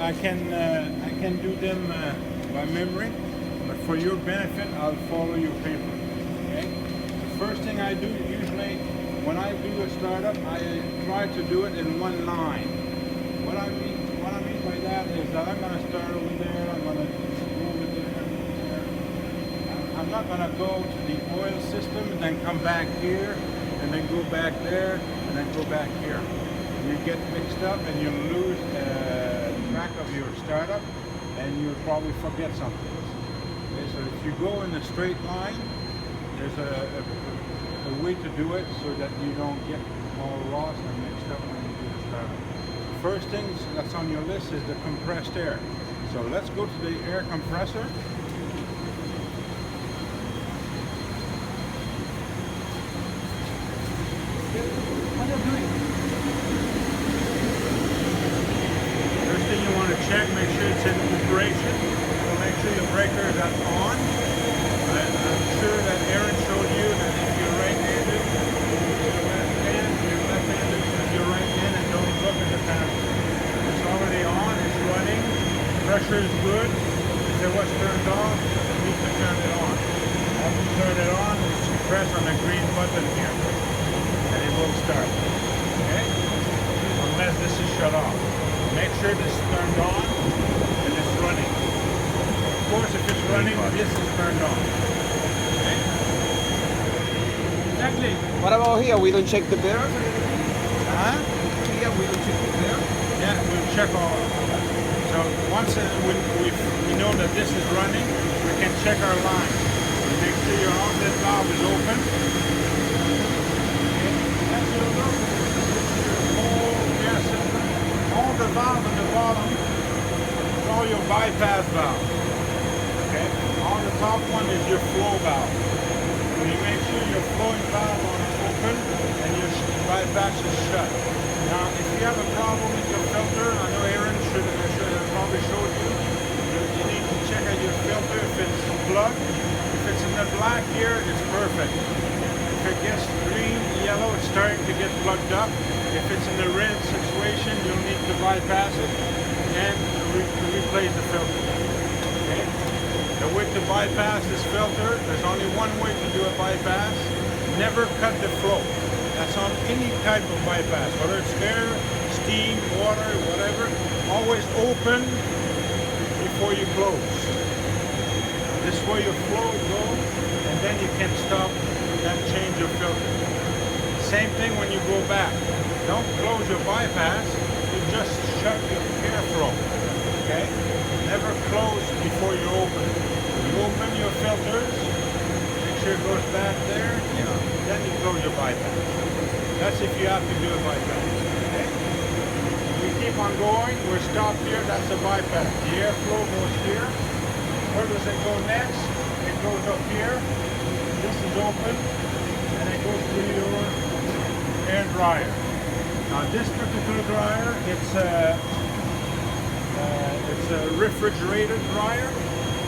I can do them by memory, but for your benefit, I'll follow your paper. Okay. The first thing I do usually when I do a startup, I try to do it in one line. What I mean by that is that I'm going to start over there. I'm going to go over there. I'm not going to go to the oil system and then come back here and then go back there and then go back here. You get mixed up and you lose track of your startup and you'll probably forget something. Okay, so if you go in a straight line, there's a way to do it so that you don't get all lost and mixed up when you do the startup. First thing that's on your list is the compressed air. So let's go to the air compressor. First thing you want to check, make sure it's in operation. So make sure your breaker is on. I'm sure that Aaron showed you that if you're right-handed, you're left-handed, if you're right-handed, don't look at the panel. It's already on, it's running, pressure is good. If it was turned off, you need to turn it on. After you turn it on, you press on the green button here, and it will start. Okay? Unless this is shut off. Make sure this is turned on and it's running. Of course, if it's running, this is turned on. Okay? Exactly. What about here? We don't check the bearers? Huh? Here we don't check the bearers? Yeah, we'll check all of that. So once we know that this is running, we can check our line. So make sure your outlet valve is open. Okay. As you look, your whole air system, all the valve at the bottom is all your bypass valve. Okay. On the top one is your flow valve. So you make sure your flowing valve is open and your bypass is shut. Now, if you have a problem with your filter, I know Aaron should have probably showed you. You need to check out your filter if it's plugged. If it's in the black here, it's perfect. If it gets green, yellow, it's starting to get plugged up. If it's in the red situation, you'll need to bypass it and replace the filter. Okay? The way to bypass this filter, there's only one way to do a bypass. Never cut the flow. That's on any type of bypass, whether it's air, steam, water, whatever. Always open before you close. This way your flow goes, and then you can stop and change your filter. Same thing when you go back. Don't close your bypass, you just shut your airflow. Okay? Never close before you open. You open your filters, make sure it goes back there, then you close your bypass. That's if you have to do a bypass. Okay? We keep on going, we're stopped here, that's a bypass. The airflow goes here. Where does it go next? It goes up here. This is open, and it goes to your air dryer. Now this particular dryer, it's a refrigerated dryer.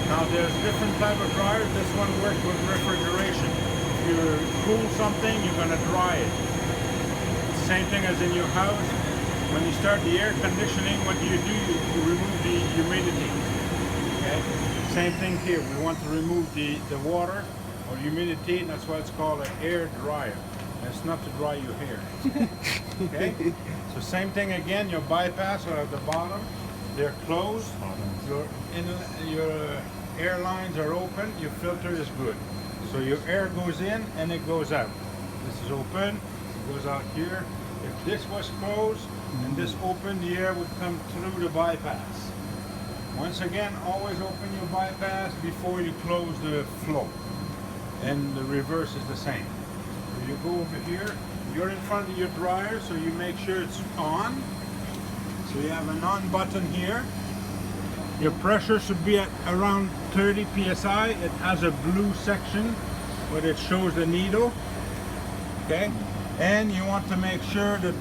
Now there's different type of dryers. This one works with refrigeration. If you cool something, you're going to dry it. Same thing as in your house. When you start the air conditioning, what do? You remove the humidity. Okay? Same thing here. We want to remove the water or humidity, and that's why it's called an air dryer. And it's not to dry your hair. Okay? So same thing again, your bypass are at the bottom. They're closed. Your air lines are open. Your filter is good. So your air goes in and it goes out. This is open. It goes out here. If this was closed and this open, the air would come through the bypass. Once again, always open your bypass before you close the flow. And the reverse is the same. So you go over here. You're in front of your dryer, so you make sure it's on. So you have an on button here. Your pressure should be at around 30 psi. It has a blue section where it shows the needle. Okay? And you want to make sure the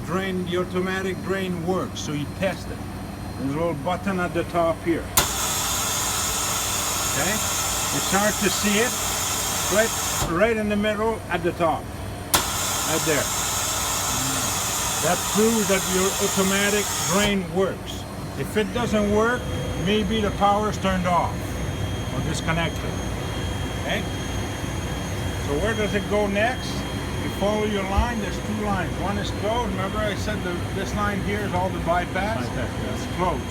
automatic drain works. So you test it. There's a little button at the top here. Okay? It's hard to see it. Right in the middle at the top. Right there. That proves that your automatic drain works. If it doesn't work, maybe the power is turned off or disconnected. Okay? So where does it go next? You follow your line, there's two lines. One is closed. Remember I said this line here is all the bypass? It's closed.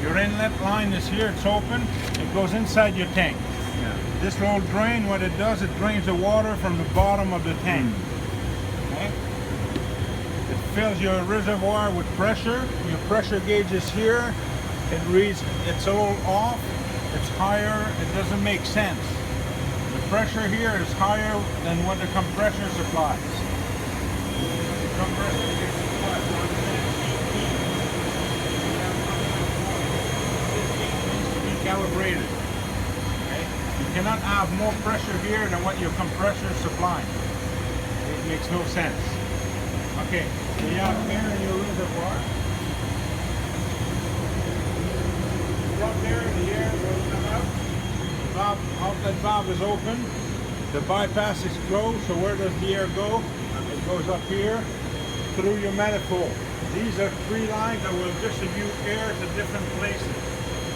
Your inlet line is here, it's open. It goes inside your tank. Yeah. This little drain, what it does, it drains the water from the bottom of the tank. Okay? It fills your reservoir with pressure. Your pressure gauge is here. It reads, it's all off. It's higher. It doesn't make sense. The pressure here is higher than what the compressor supplies. The compressor gets supplied 110 calibrated. Okay? You cannot have more pressure here than what your compressor is supplying. It makes no sense. Okay, so you have air in your reservoir. Drop there, the air will come out. The outlet valve is open. The bypass is closed, so where does the air go? It goes up here through your manifold. These are three lines that will distribute air to different places.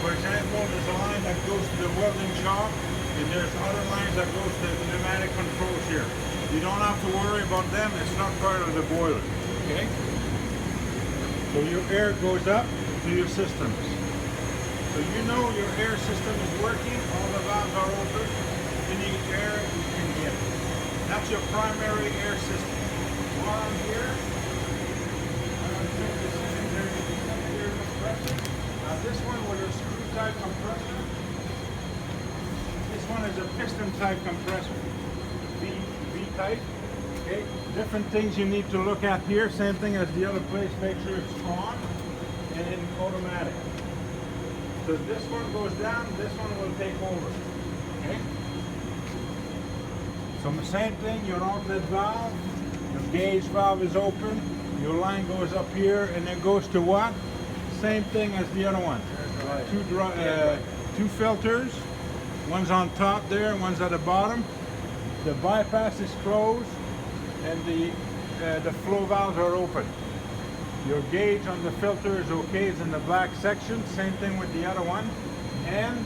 For example, there's a line that goes to the welding shop, and there's other lines that goes to the pneumatic controls here. You don't have to worry about them, it's not part of the boiler, okay? So your air goes up to your systems. So you know your air system is working, all the valves are open, any air you can get. That's your primary air system. While I'm here, I'm going to check the secondary air compressor. Now this one with a screw type compressor. This one is a piston type compressor. V-type. Okay. Different things you need to look at here. Same thing as the other place. Make sure it's on and in automatic. So this one goes down, this one will take over. Okay. So the same thing, your outlet valve, your gauge valve is open, your line goes up here and it goes to what? Same thing as the other one. Two filters, one's on top there, one's at the bottom. The bypass is closed and the flow valves are open. Your gauge on the filter is okay, it's in the black section, same thing with the other one. And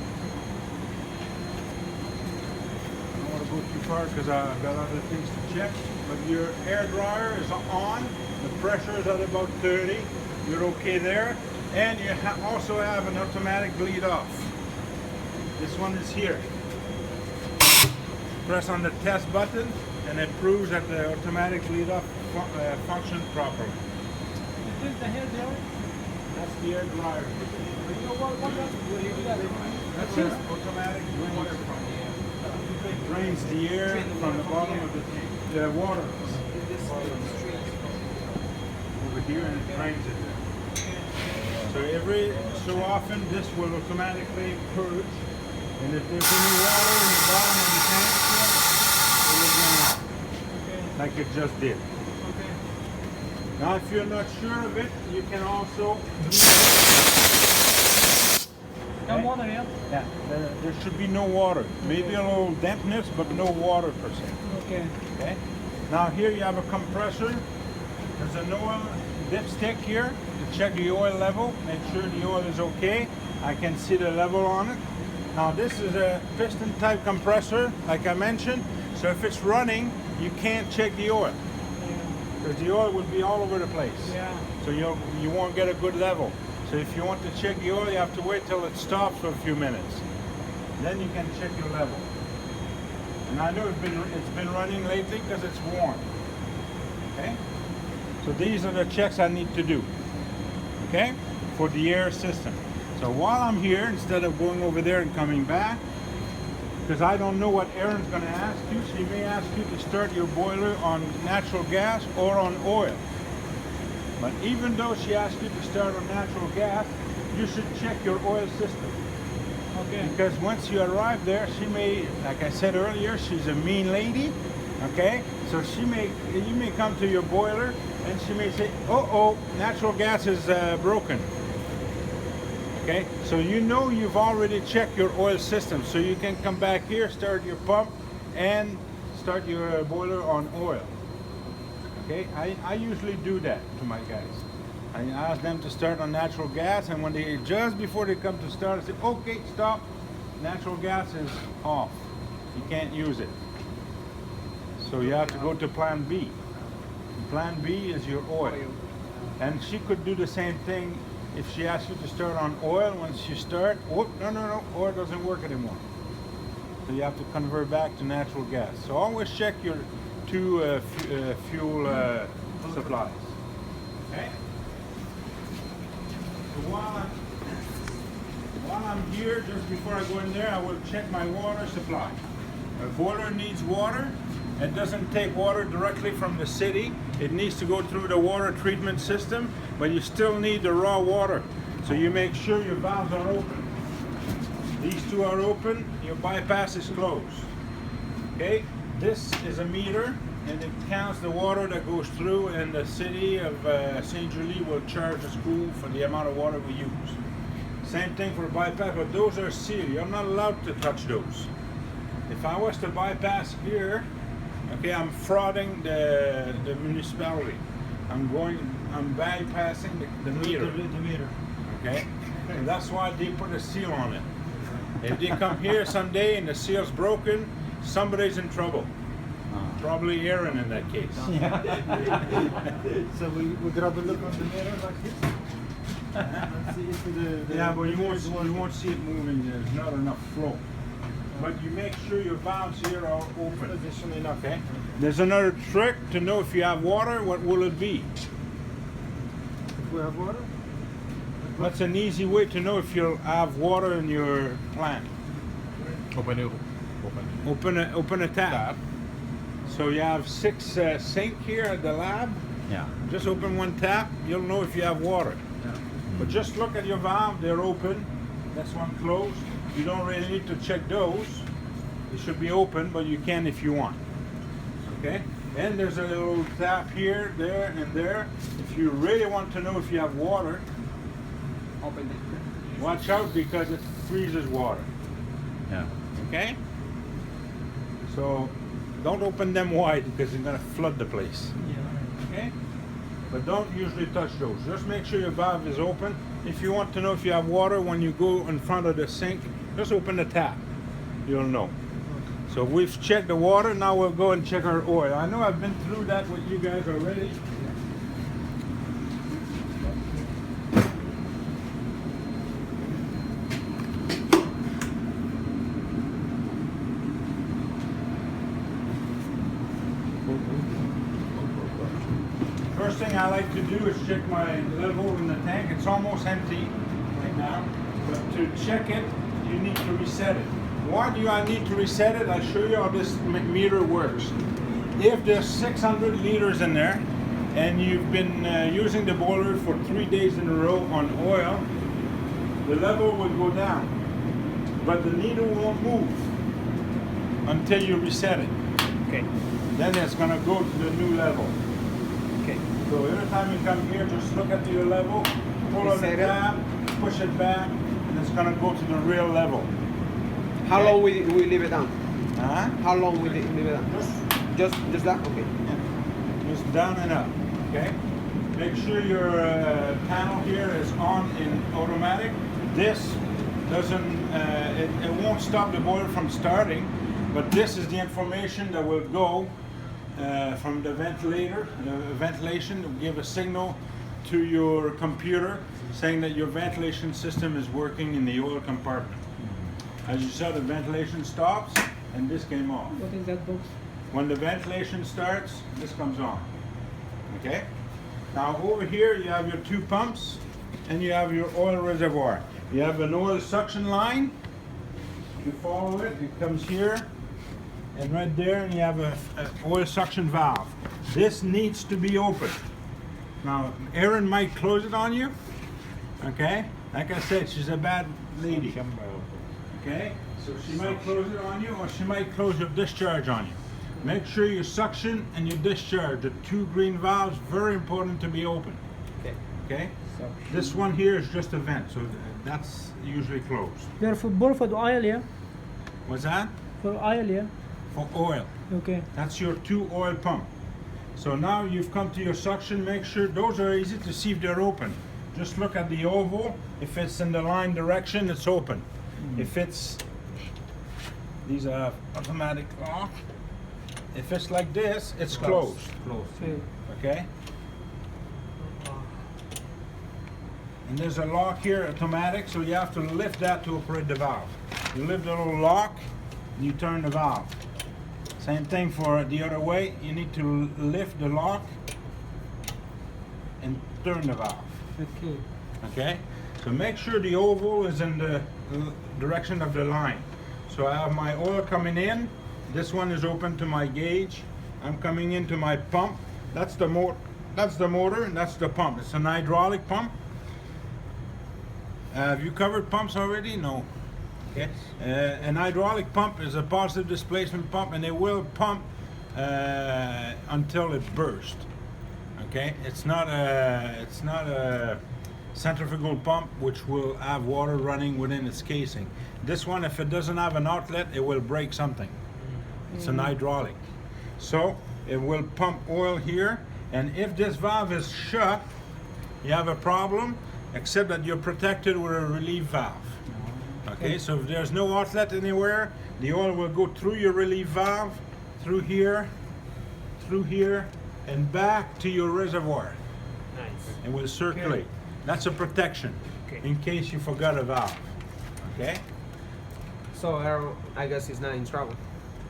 I don't want to go too far because I've got other things to check, but your air dryer is on, the pressure is at about 30, you're okay there. And you also have an automatic bleed off. This one is here. Press on the test button and it proves that the automatic bleed off functions properly. Is the hair there? That's the air dryer. You know what that's That's an automatic water pump. It drains the air from the bottom of the tank. The water over here and it drains it. So every so often this will automatically purge, and if there's any water in the bottom of the tank, it will drain out, like it just did. Now if you're not sure of it, you can also no water here? Yeah, there should be no water. Maybe a little dampness, but no water per se. Okay. Okay. Now here you have a compressor. There's an oil dipstick here to check the oil level. Make sure the oil is okay. I can see the level on it. Now this is a piston type compressor, like I mentioned. So if it's running, you can't check the oil, because the oil would be all over the place. Yeah. So you won't get a good level. So if you want to check the oil, you have to wait till it stops for a few minutes. Then you can check your level. And I know it's been running lately because it's warm. Okay? So these are the checks I need to do. Okay? For the air system. So while I'm here, instead of going over there and coming back, because I don't know what Erin's going to ask you, she may ask you to start your boiler on natural gas or on oil. But even though she asks you to start on natural gas, you should check your oil system. Okay. Because once you arrive there, she may, like I said earlier, she's a mean lady. Okay? So you may come to your boiler and she may say, uh-oh, natural gas is broken. Okay? So you know you've already checked your oil system. So you can come back here, start your pump, and start your boiler on oil. Okay, I usually do that to my guys. I ask them to start on natural gas, and when they just before they come to start, I say, okay, stop. Natural gas is off. You can't use it. So you have to go to plan B. Plan B is your oil. And she could do the same thing if she asks you to start on oil. Once you start, oh, no, oil doesn't work anymore. So you have to convert back to natural gas. So always check your two fuel supplies. Okay? So while I'm here, just before I go in there, I will check my water supply. A boiler needs water. It doesn't take water directly from the city. It needs to go through the water treatment system, but you still need the raw water. So you make sure your valves are open. These two are open, your bypass is closed. Okay, this is a meter, and it counts the water that goes through, and the city of St. Julie will charge the school for the amount of water we use. Same thing for bypass, but those are sealed. You're not allowed to touch those. If I was to bypass here, okay, I'm frauding the municipality. I'm bypassing the meter. The meter. Okay? And that's why they put a seal on it. If they come here someday and the seal's broken, somebody's in trouble. Probably Aaron in that case. Yeah. So we grab a look on the mirror like this. Let's see if the Yeah, but you won't see it moving. There's not enough flow. But you make sure your valves here are open. Okay? There's another trick to know if you have water. What will it be? If we have water? That's an easy way to know if you'll have water in your plant. Open it. Open a tap. So you have 6 sink here at the lab. Yeah. Just open one tap, you'll know if you have water. Yeah. But just look at your valve, they're open. That's one closed. You don't really need to check those. They should be open, but you can if you want. Okay? And there's a little tap here, there, and there. If you really want to know if you have water, Open it. watch out because it freezes water. Yeah. Okay? So don't open them wide because you're gonna flood the place. Yeah. Okay? But don't usually touch those. Just make sure your valve is open. If you want to know if you have water when you go in front of the sink, just open the tap. You'll know. So we've checked the water, now we'll go and check our oil. I know I've been through that with you guys already. First thing I like to do is check my level in the tank. It's almost empty right now, but to check it, you need to reset it. Why do I need to reset it? I'll show you how this meter works. If there's 600 liters in there, and you've been using the boiler for 3 days in a row on oil, the level will go down, but the needle won't move until you reset it. Okay. Then it's gonna go to the new level. Okay. So every time you come here, just look at your level, pull on the Reset it. tab, push it back, and it's gonna go to the real level. How long we leave it down? Huh? How long we leave it down? Just that? Okay. Just down and up, okay? Make sure your panel here is on in automatic. This doesn't, it won't stop the boiler from starting, but this is the information that will go from the ventilator. The ventilation will give a signal to your computer saying that your ventilation system is working in the oil compartment. As you saw, the ventilation stops and this came off. What is that box? When the ventilation starts, this comes on. Okay? Now over here you have your 2 pumps and you have your oil reservoir. You have an oil suction line. You follow it, it comes here. And right there you have a oil suction valve. This needs to be open. Now Erin might close it on you. Okay? Like I said, she's a bad lady. Okay? So she might close it on you or she might close your discharge on you. Make sure your suction and your discharge, the 2 green valves, very important to be open. Okay. Okay? This one here is just a vent, so that's usually closed. They're for both for the oil, yeah? What's that? For oil, yeah? For oil. Okay. That's your 2 oil pump. So now you've come to your suction. Make sure those are easy to see if they're open. Just look at the oval. If it's in the line direction, it's open. If it's, these are automatic lock. If it's like this, it's closed. Close. Okay? And there's a lock here, automatic, so you have to lift that to operate the valve. You lift the little lock, and you turn the valve. Same thing for the other way. You need to lift the lock and turn the valve. Okay. Okay? So make sure the oval is in the direction of the line. So I have my oil coming in. This one is open to my gauge. I'm coming into my pump. That's the motor. That's the motor, and that's the pump. It's an hydraulic pump. Have you covered pumps already? No. Okay. An hydraulic pump is a positive displacement pump, and it will pump until it bursts. Okay. It's not a centrifugal pump which will have water running within its casing. This one, if it doesn't have an outlet, it will break something. It's an hydraulic. So it will pump oil here, and if this valve is shut, you have a problem, except that you're protected with a relief valve. Okay, so if there's no outlet anywhere, the oil will go through your relief valve, through here, and back to your reservoir. Nice. And will circulate. That's a protection in case you forgot a valve. Okay? So Aaron, I guess he's not in trouble.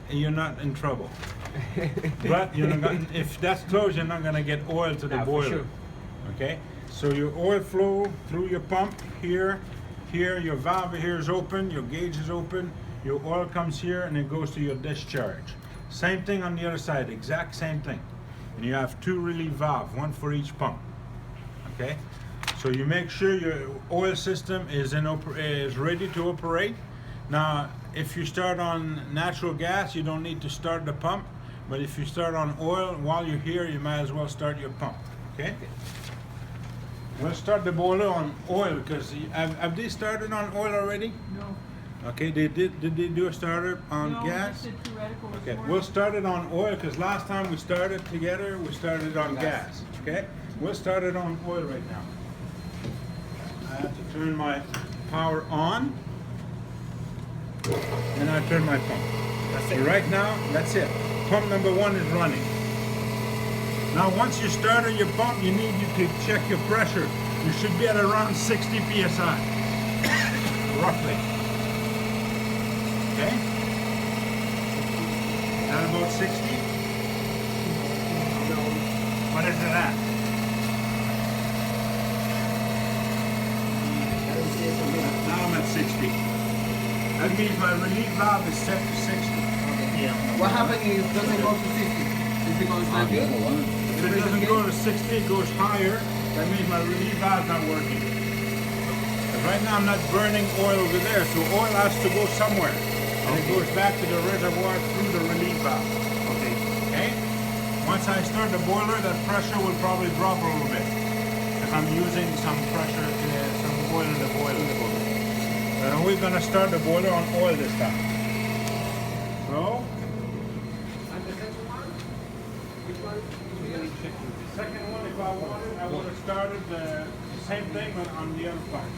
And you're not in trouble. But you're not gonna, if that's closed, you're not going to get oil to the No, for boiler. sure. Okay? So your oil flow through your pump here, your valve here is open, your gauge is open, your oil comes here and it goes to your discharge. Same thing on the other side, exact same thing. And you have two relief valves, one for each pump. Okay? So you make sure your oil system is ready to operate. Now, if you start on natural gas, you don't need to start the pump. But if you start on oil, while you're here, you might as well start your pump. Okay? We'll start the boiler on oil because have they started on oil already? No. Okay, they did they do a starter on No, gas? just a theoretical Okay, report. we'll start it on oil because last time we started together, we started on gas. Okay, we'll start it on oil right now. I have to turn my power on, and I turn my pump. That's So right now, that's it. Pump number 1 is running. Now, once you started your pump, you need to check your pressure. You should be at around 60 psi, roughly. Okay? At about 60? What is it at? Now I'm at 60. That means my relief valve is set to 60. What happens if it doesn't go to 60? Is it going to not good? If it doesn't go to 60, it goes higher. That means my relief valve is not working. But right now I'm not burning oil over there, so oil has to go somewhere. And it goes back to the reservoir through the relief valve. Okay. Okay? Once I start the boiler, that pressure will probably drop a little bit. If I'm using some pressure, some oil in the boiler. But we're going to start the boiler on oil this time. So, the second one, if I wanted, I would have started the same thing but on the other part.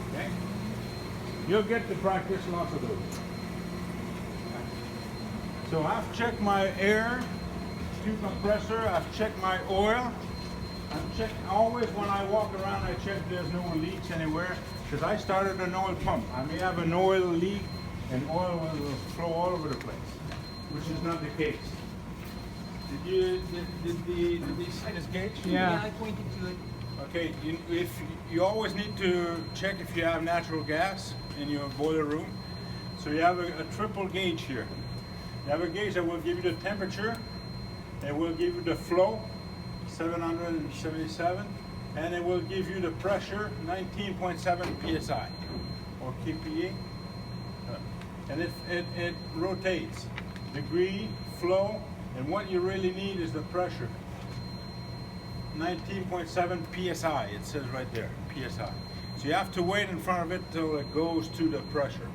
Okay? You'll get to practice lots of those. So I've checked my air, tube compressor, I've checked my oil. I've checked always when I walk around, I check there's no leaks anywhere because I started an oil pump. I may have an oil leak and oil will flow all over the place, which is not the case. Did they see this gauge? Yeah, I pointed to it. Okay, you always need to check if you have natural gas in your boiler room. So you have a triple gauge here. You have a gauge that will give you the temperature, it will give you the flow, 777, and it will give you the pressure, 19.7 psi or kPa. And it rotates, degree, flow, and what you really need is the pressure. 19.7 psi, it says right there, psi. So you have to wait in front of it till it goes to the pressure.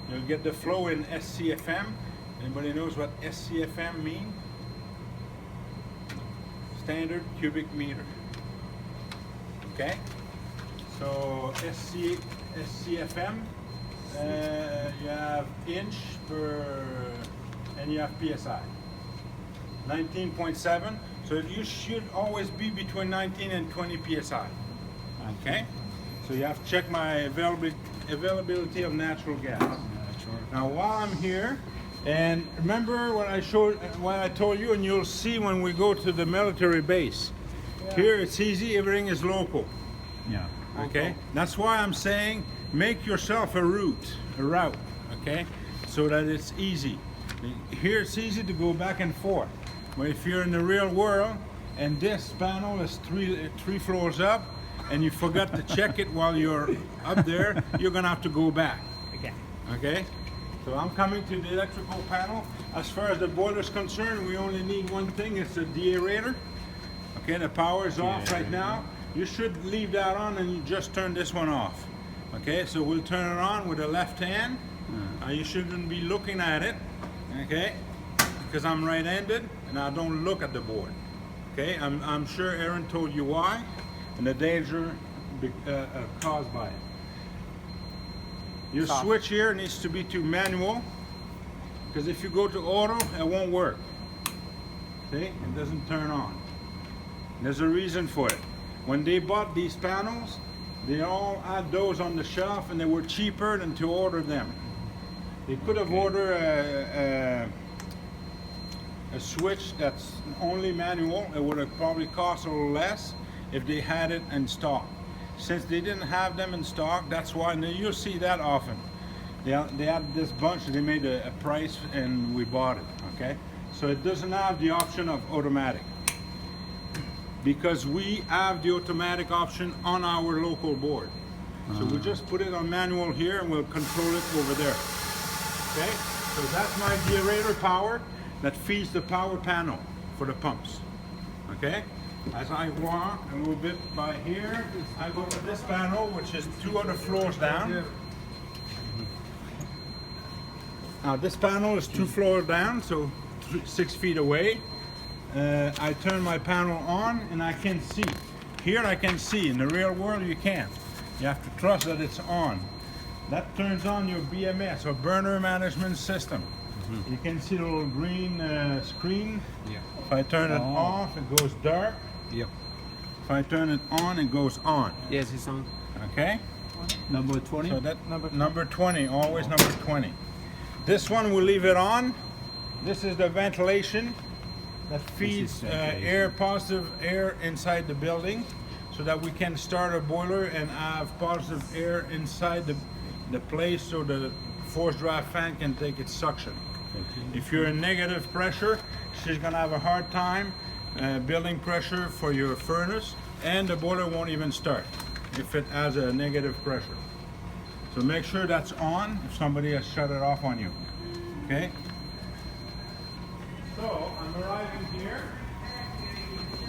You'll get the flow in SCFM. Anybody knows what SCFM means? standard cubic meter. Okay? So SCFM, you have inch per, and you have PSI. 19.7, so you should always be between 19 and 20 PSI. Okay? So you have to check my availability of natural gas. Now while I'm here, and remember what I told you, and you'll see when we go to the military base. Yeah. Here it's easy, everything is local. Yeah. Okay? That's why I'm saying make yourself a route, okay? So that it's easy. Here it's easy to go back and forth. But if you're in the real world and this panel is three floors up and you forgot to check it while you're up there, you're gonna have to go back. Okay? So I'm coming to the electrical panel. As far as the boiler is concerned, we only need one thing, it's a deaerator. Okay, the power is off right now. You should leave that on and you just turn this one off. Okay, so we'll turn it on with the left hand. You shouldn't be looking at it, okay? Because I'm right-handed and I don't look at the board. Okay, I'm sure Aaron told you why and the danger caused by it. Your switch here needs to be to manual, because if you go to auto, it won't work. See, it doesn't turn on. There's a reason for it. When they bought these panels, they all had those on the shelf and they were cheaper than to order them. They could have ordered a switch that's only manual. It would have probably cost a little less if they had it in stock. Since they didn't have them in stock, that's why, and you'll see that often. They had this bunch, they made a price and we bought it, okay? So it doesn't have the option of automatic. Because we have the automatic option on our local board. So we just put it on manual here and we'll control it over there. Okay, so that's my deaerator power that feeds the power panel for the pumps. Okay, as I walk a little bit by here, I go to this panel, which is 2 other floors down. Now this panel is 2 floors down, so 6 feet away. I turn my panel on and I can see. Here I can see, in the real world you can't. You have to trust that it's on. That turns on your BMS, or burner management system. You can see the little green screen. Yeah. If I turn it off, it goes dark. Yep. If I turn it on, it goes on. Yes, it's on. Okay? Number 20? So that number 20, always number 20. This one we'll leave it on. This is the ventilation that feeds positive air inside the building, so that we can start a boiler and have positive air inside the place, so the forced draft fan can take its suction. If you're in negative pressure, she's gonna have a hard time building pressure for your furnace, and the boiler won't even start if it has a negative pressure. So make sure that's on if somebody has shut it off on you. Okay? So I'm arriving here,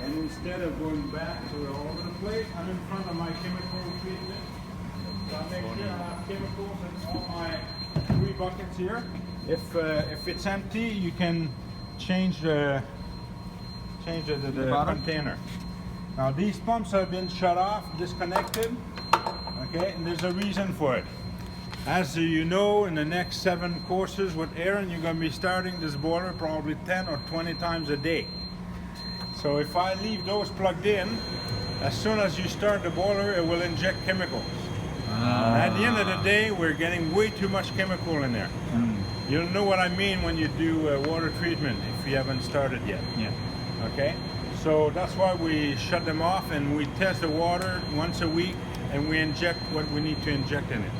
and instead of going back to all over the place, I'm in front of my chemical treatment. So I make sure I have chemicals in all my 3 buckets here. If it's empty, you can change the container. Now these pumps have been shut off, disconnected. Okay, and there's a reason for it. As you know, in the next 7 courses with Aaron, you're going to be starting this boiler probably 10 or 20 times a day. So if I leave those plugged in, as soon as you start the boiler, it will inject chemicals. At the end of the day, we're getting way too much chemical in there. You'll know what I mean when you do water treatment if you haven't started yet. Yeah. Okay? So that's why we shut them off, and we test the water once a week, and we inject what we need to inject in it.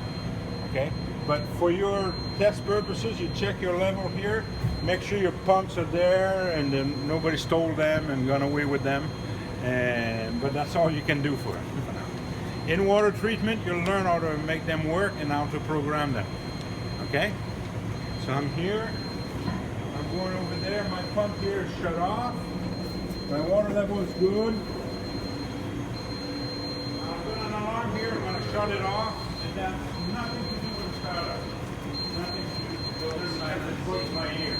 Okay? But for your test purposes, you check your level here, make sure your pumps are there and then nobody stole them and gone away with them. But that's all you can do for it. In water treatment, you'll learn how to make them work and how to program them. Okay? So I'm here, I'm going over there, my pump here is shut off, my water level is good. I'll put an alarm here, I'm going to shut it off, and that's nothing to do with the startup. Nothing to do with the other side that goes my ear.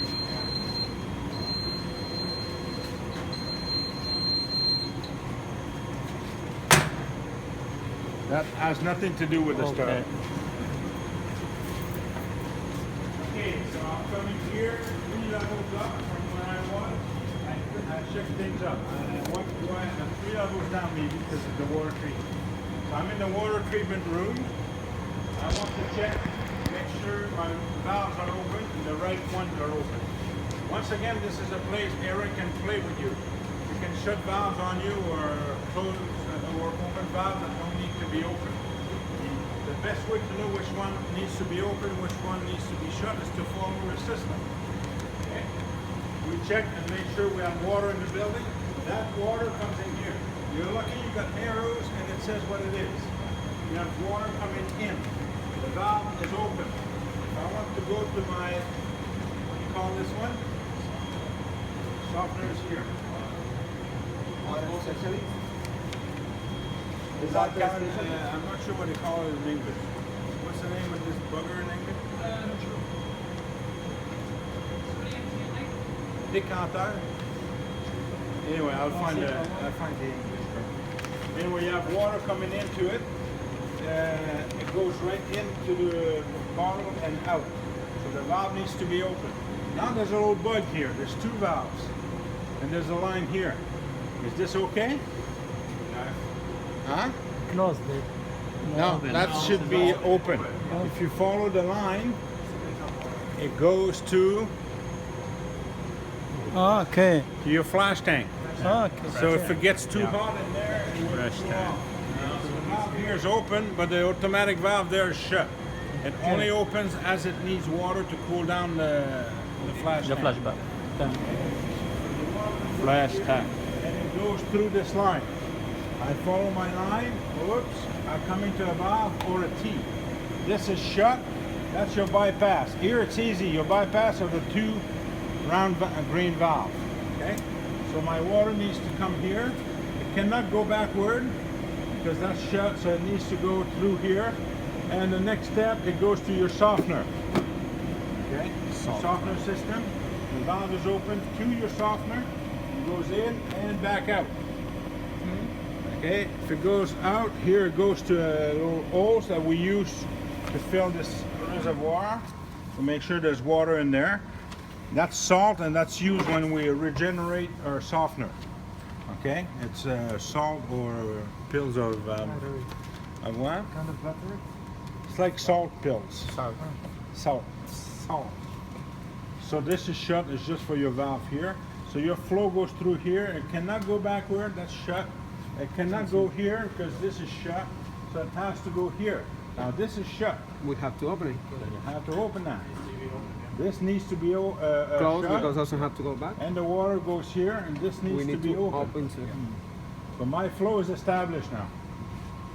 That has nothing to do with the starter. Okay, so I'm coming here 3 levels up from where I was. I check things up. What do I have? 3 levels down maybe because of the water treatment. So I'm in the water treatment room. I want to check, make sure my valves are open and the right ones are open. Once again, this is a place Aaron can play with you. You can shut valves on you or close or open valves that don't need to be open. The best way to know which one needs to be open, which one needs to be shut is to follow the system. Okay? We check and make sure we have water in the building. That water comes in here. You're lucky you got arrows and it says what it is. You have water coming in. The valve is open. If I want to go to my, what do you call this one? Softener is here. Is that kind of, I'm not sure what they call it in English. What's the name of this bugger in English? Decanter. Anyway, I'll find the English term. Anyway, you have water coming into it. It goes right into the bottle and out. So the valve needs to be open. Now there's a little bug here. There's 2 valves. And there's a line here. Is this okay? Huh? Close it. No, that should be open. If you follow the line, it goes to Okay. your flash tank. Okay. So if it gets too hot in there, it will cool off. So the valve here is open, but the automatic valve there is shut. It only opens as it needs water to cool down the flash tank. Flash tank. And it goes through this line. I follow my line, whoops, I come into a valve or a T. This is shut, that's your bypass. Here it's easy, your bypass are the 2 round green valves, okay? So my water needs to come here. It cannot go backward because that's shut, so it needs to go through here. And the next step, it goes to your softener, okay? Softener system, the valve is open to your softener, it goes in and back out. Okay, if it goes out, here it goes to little holes that we use to fill this reservoir to make sure there's water in there. That's salt, and that's used when we regenerate our softener. Okay, it's salt or pills of what? Kind of battery? It's like salt pills. Salt. So this is shut, it's just for your valve here. So your flow goes through here, it cannot go backward, that's shut. It cannot go here because this is shut, so it has to go here. Now this is shut. We have to open it. You have to open that. This needs to be Closed shut, because doesn't have to go back. and the water goes here, and this needs We need to be open. open too. So my flow is established now.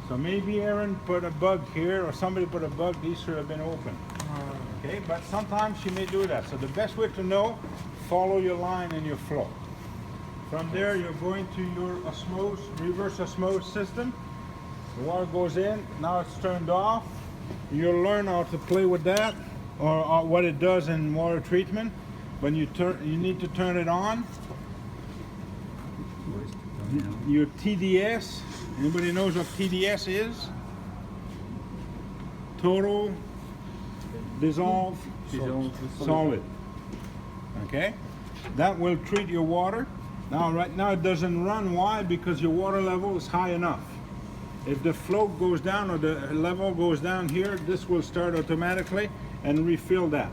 So maybe Aaron put a bug here, or somebody put a bug. These should have been open. Okay, but sometimes you may do that. So the best way to know, follow your line and your flow. From there, you're going to your reverse osmosis system. The water goes in, now it's turned off. You'll learn how to play with that, or what it does in water treatment. When you need to turn it on. Your TDS, anybody knows what TDS is? Total Dissolve Solid. Okay? That will treat your water. Now, right now it doesn't run. Why? Because your water level is high enough. If the flow goes down or the level goes down here, this will start automatically and refill that.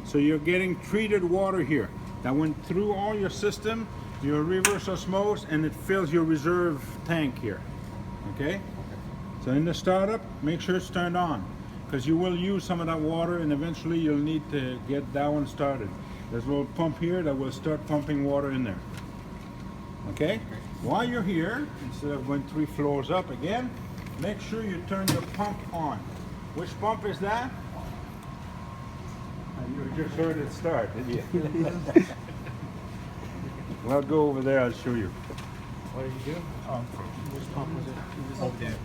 So you're getting treated water here that went through all your system, your reverse osmosis, and it fills your reserve tank here. Okay? So in the startup, make sure it's turned on because you will use some of that water and eventually you'll need to get that one started. There's a little pump here that will start pumping water in there. Okay? While you're here, instead of going 3 floors up again, make sure you turn the pump on. Which pump is that? You just heard it start, didn't you? Well, I'll go over there, I'll show you. What did you do? Which pump was it? Over there.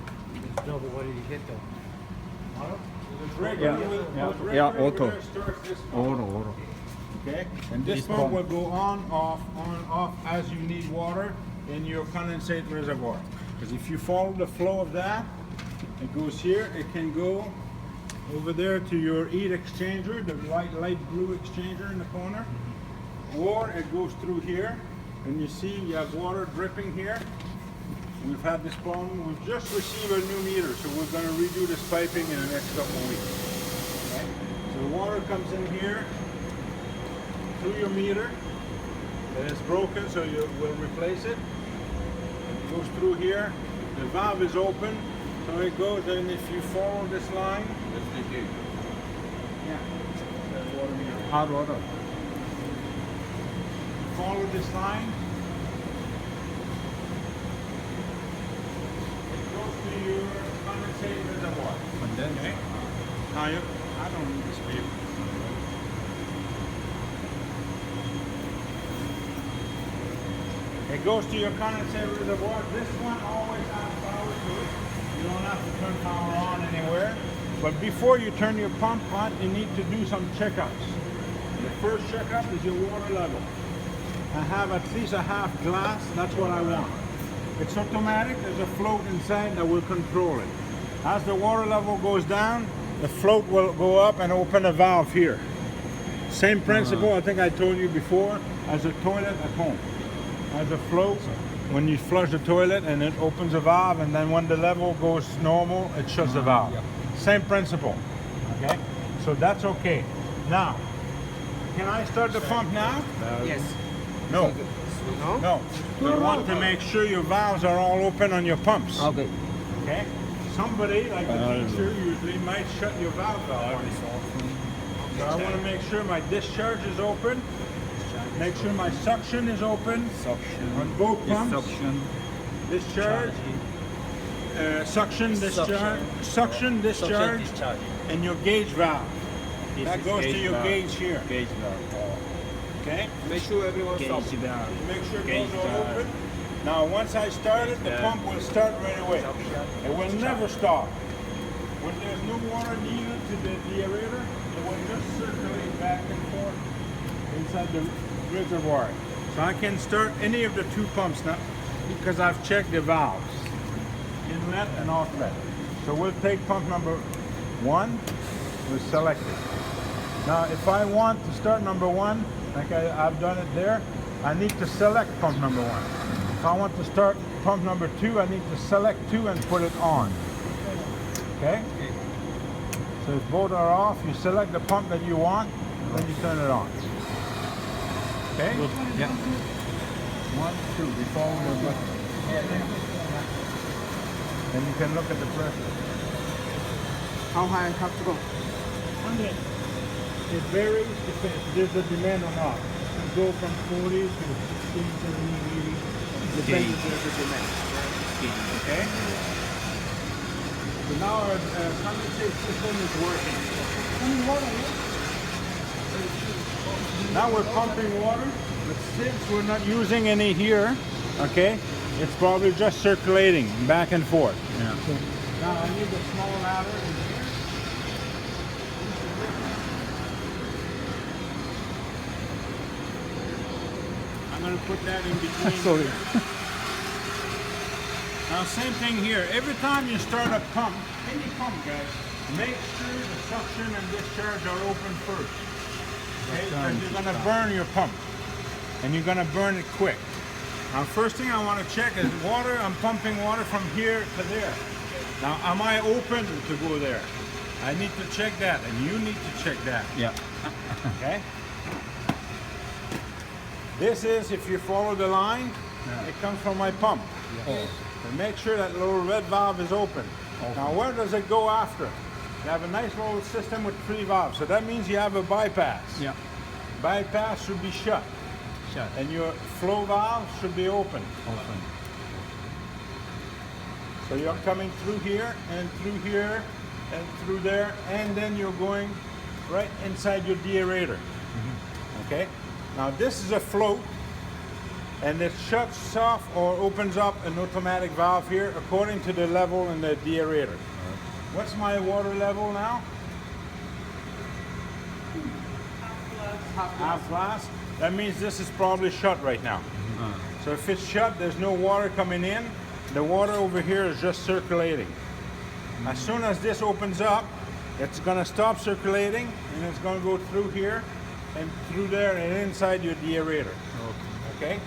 No, but what did you hit though? Auto? Yeah, auto. Auto. Okay, and this pump will go on, off as you need water in your condensate reservoir. Because if you follow the flow of that, It goes here. It can go over there to your heat exchanger, the light blue exchanger in the corner, or it goes through here, and you see you have water dripping here. We've had this problem. We've just received a new meter, so we're going to redo this piping in the next couple of weeks. Okay? So the water comes in here through your meter, and it's broken, so you will replace it. It goes through here. The valve is open, so it goes, and if you follow this line, yeah, that's water meter. Hot water. Follow this line. It goes to your condensate reservoir. Condenser. Okay? Now I don't need this paper. It goes to your condensate reservoir. This one always has power to it. You don't have to turn power on anywhere. But before you turn your pump on, you need to do some checkups. The first checkup is your water level. I have at least a half glass. That's what I want. It's automatic. There's a float inside that will control it. As the water level goes down, the float will go up and open a valve here. Same principle, I think I told you before, as a toilet at home. As a float, when you flush the toilet and it opens a valve, and then when the level goes normal, it shuts the valve. Yep. Same principle, okay? So that's okay. Now, can I start the pump now? Yes. No, No? no. You want to make sure your valves are all open on your pumps. Okay. Okay? Somebody, like the teacher, usually might shut your valve off. So I want to make sure my discharge is open. Make sure my suction is open on both pumps. Discharge, suction, discharge, and your gauge valve. That goes to your gauge here. Okay? Make sure everyone's up. Make sure those are open. Now, once I start it, the pump will start right away. It will never stop. When there's no water needed to the deaerator, it will just circulate back and forth inside the reservoir. So I can start any of the two pumps now because I've checked the valves, inlet and outlet. So we'll take pump number 1, we'll select it. Now, if I want to start number 1, like I've done it there, I need to select pump number 1. If I want to start pump number 2, I need to select 2 and put it on. Okay? So if both are off, you select the pump that you want, then you turn it on. Okay? Yeah. 1, 2, we follow the button. Then you can look at the pressure. How high I have to go? 100. It varies if there's a demand or not. It can go from 40 to 60, 70, 80. Depends if there's a demand. Okay? So now our condensate system is working. Now we're pumping water, but since we're not using any here, okay, it's probably just circulating back and forth. Yeah. Now I need a small ladder in here. I'm going to put that in between. Sorry. Here. Now same thing here. Every time you start a pump, any pump guys, make sure the suction and discharge are open first. Okay? Because you're going to burn your pump. And you're going to burn it quick. Now first thing I want to check is water. I'm pumping water from here to there. Now am I open to go there? I need to check that and you need to check that. Yeah. Okay? This is, if you follow the line, it comes from my pump. Oh. So make sure that little red valve is open. Now where does it go after? You have a nice little system with 3 valves. So that means you have a bypass. Yeah. Bypass should be shut. Shut. And your flow valve should be open. Open. So you're coming through here and through there, and then you're going right inside your deaerator. Okay? Now this is a float, and it shuts off or opens up an automatic valve here according to the level in the deaerator. What's my water level now? Half glass. That means this is probably shut right now. So if it's shut, there's no water coming in. The water over here is just circulating. As soon as this opens up, it's gonna stop circulating and it's gonna go through here and through there and inside your deaerator. Okay?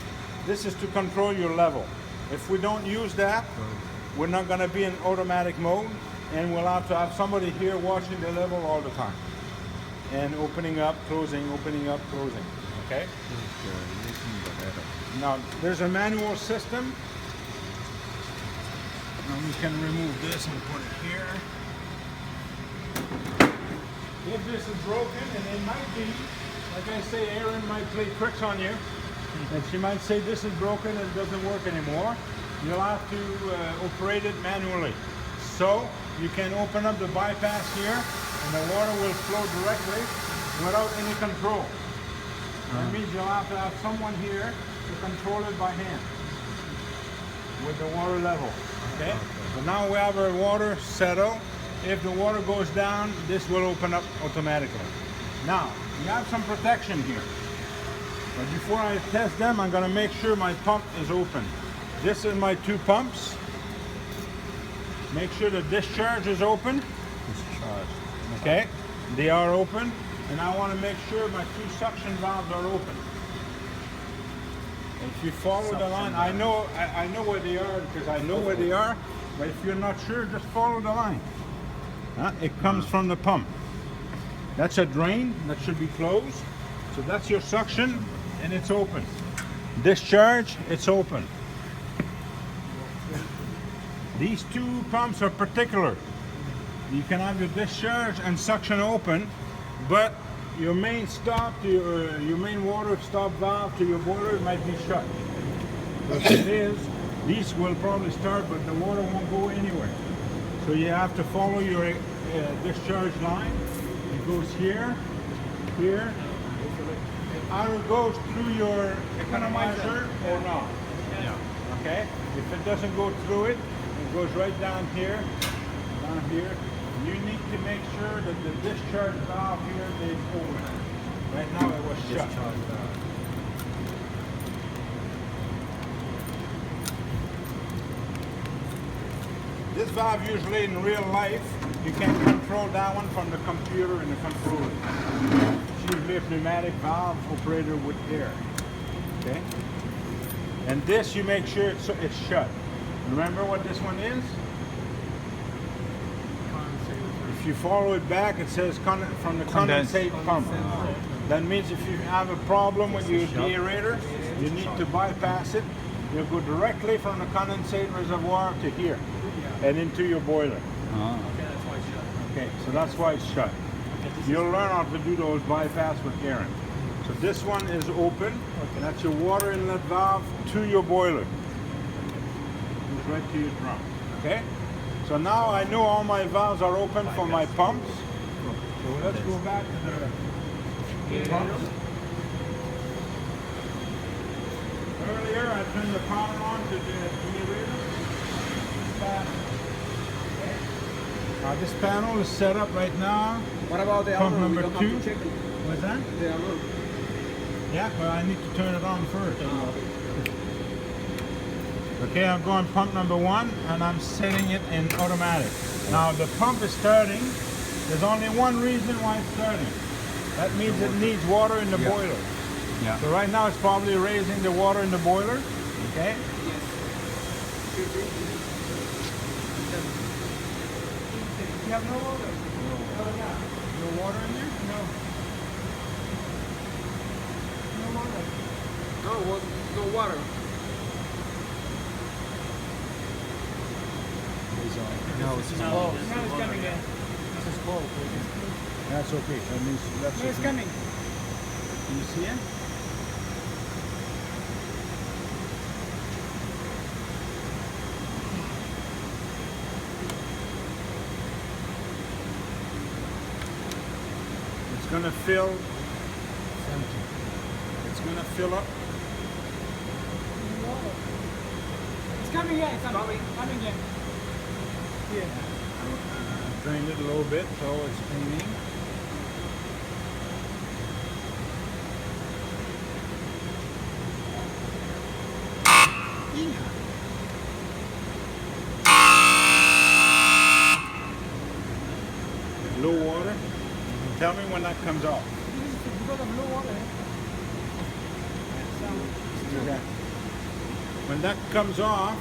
This is to control your level. If we don't use that, we're not gonna be in automatic mode and we'll have to have somebody here watching the level all the time. And opening up, closing, okay? Now, there's a manual system. Now we can remove this and put it here. If this is broken, and it might be, like I say, Erin might play tricks on you, and she might say this is broken and it doesn't work anymore, you'll have to operate it manually. So, you can open up the bypass here, and the water will flow directly without any control. That means you'll have to have someone here to control it by hand with the water level. Okay? So now we have our water settled. If the water goes down, this will open up automatically. Now, we have some protection here. But before I test them, I'm going to make sure my pump is open. This is my 2 pumps. Make sure the discharge is open. Okay? They are open. And I want to make sure my 2 suction valves are open. If you follow the line, I know where they are because I know where they are. But if you're not sure, just follow the line. It comes from the pump. That's a drain that should be closed. So that's your suction and it's open. Discharge, it's open. These 2 pumps are particular. You can have your discharge and suction open, but your main stop to your main water stop valve to your boiler might be shut. If it is, these will probably start, but the water won't go anywhere. So you have to follow your discharge line. It goes here, here. It either goes through your economizer or not. Yeah. Okay? If it doesn't go through it, it goes right down here, down here. You need to make sure that the discharge valve here is open. Right now it was shut. This valve usually in real life, you can control that one from the computer and the controller. It's usually a pneumatic valve operator with air. Okay? And this you make sure it's shut. Remember what this one is? If you follow it back, it says from the condensate pump. That means if you have a problem with your deaerator, you need to bypass it. You'll go directly from the condensate reservoir to here and into your boiler. Okay, so that's why it's shut. You'll learn how to do those bypass with Erin. So this one is open. That's your water inlet valve to your boiler. It's right to your drum. Okay? So now I know all my valves are open for my pumps. So let's go back to the pumps. Earlier I turned the power on to the deaerator. Okay. This panel is set up right now. What about the Pump other one? number We don't 2. have to check it. What's that? The other. Yeah, but I need to turn it on first. Okay, I'm going pump number 1 and I'm setting it in automatic. Now the pump is starting. There's only one reason why it's starting. That means it needs water in the boiler. Yeah. So right now it's probably raising the water in the boiler. Okay? You have no water? No water in there? No. No water. No water. No, it's No, closed. now it's coming in. This is closed. That's okay. That means that's No, it's okay. coming. Can you see it? It's gonna fill. It's empty. It's gonna fill up. It's coming in. It's coming in. Here. Drained it a little bit, so it's cleaning. Tell me when that comes off. Because of low water. Okay. When that comes off,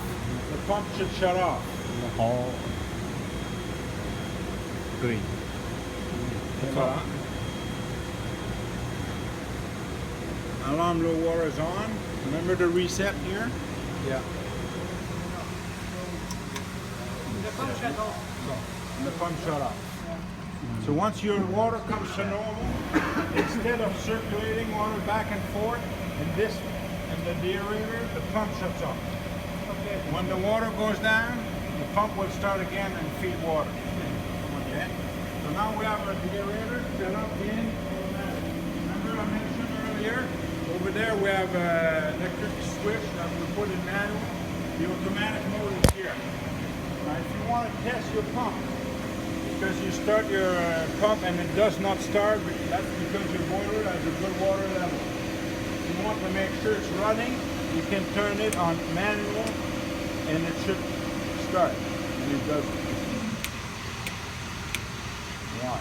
the pump should shut off. Oh. Green. Okay, voilà. Alarm low water is on. Remember the reset here? Yeah. The pump shut off. And the pump shut off. So once your water comes to normal, instead of circulating water back and forth in the deaerator, the pump shuts off. Okay. When the water goes down, the pump will start again and feed water. Okay? So now we have our deaerator set up in automatic. Remember I mentioned earlier, over there we have an electric switch that we put in manual. The automatic mode is here. Now if you want to test your pump, because you start your pump and it does not start, that's because your boiler has a good water level. If you want to make sure it's running, you can turn it on manual and it should start. And it doesn't. Why?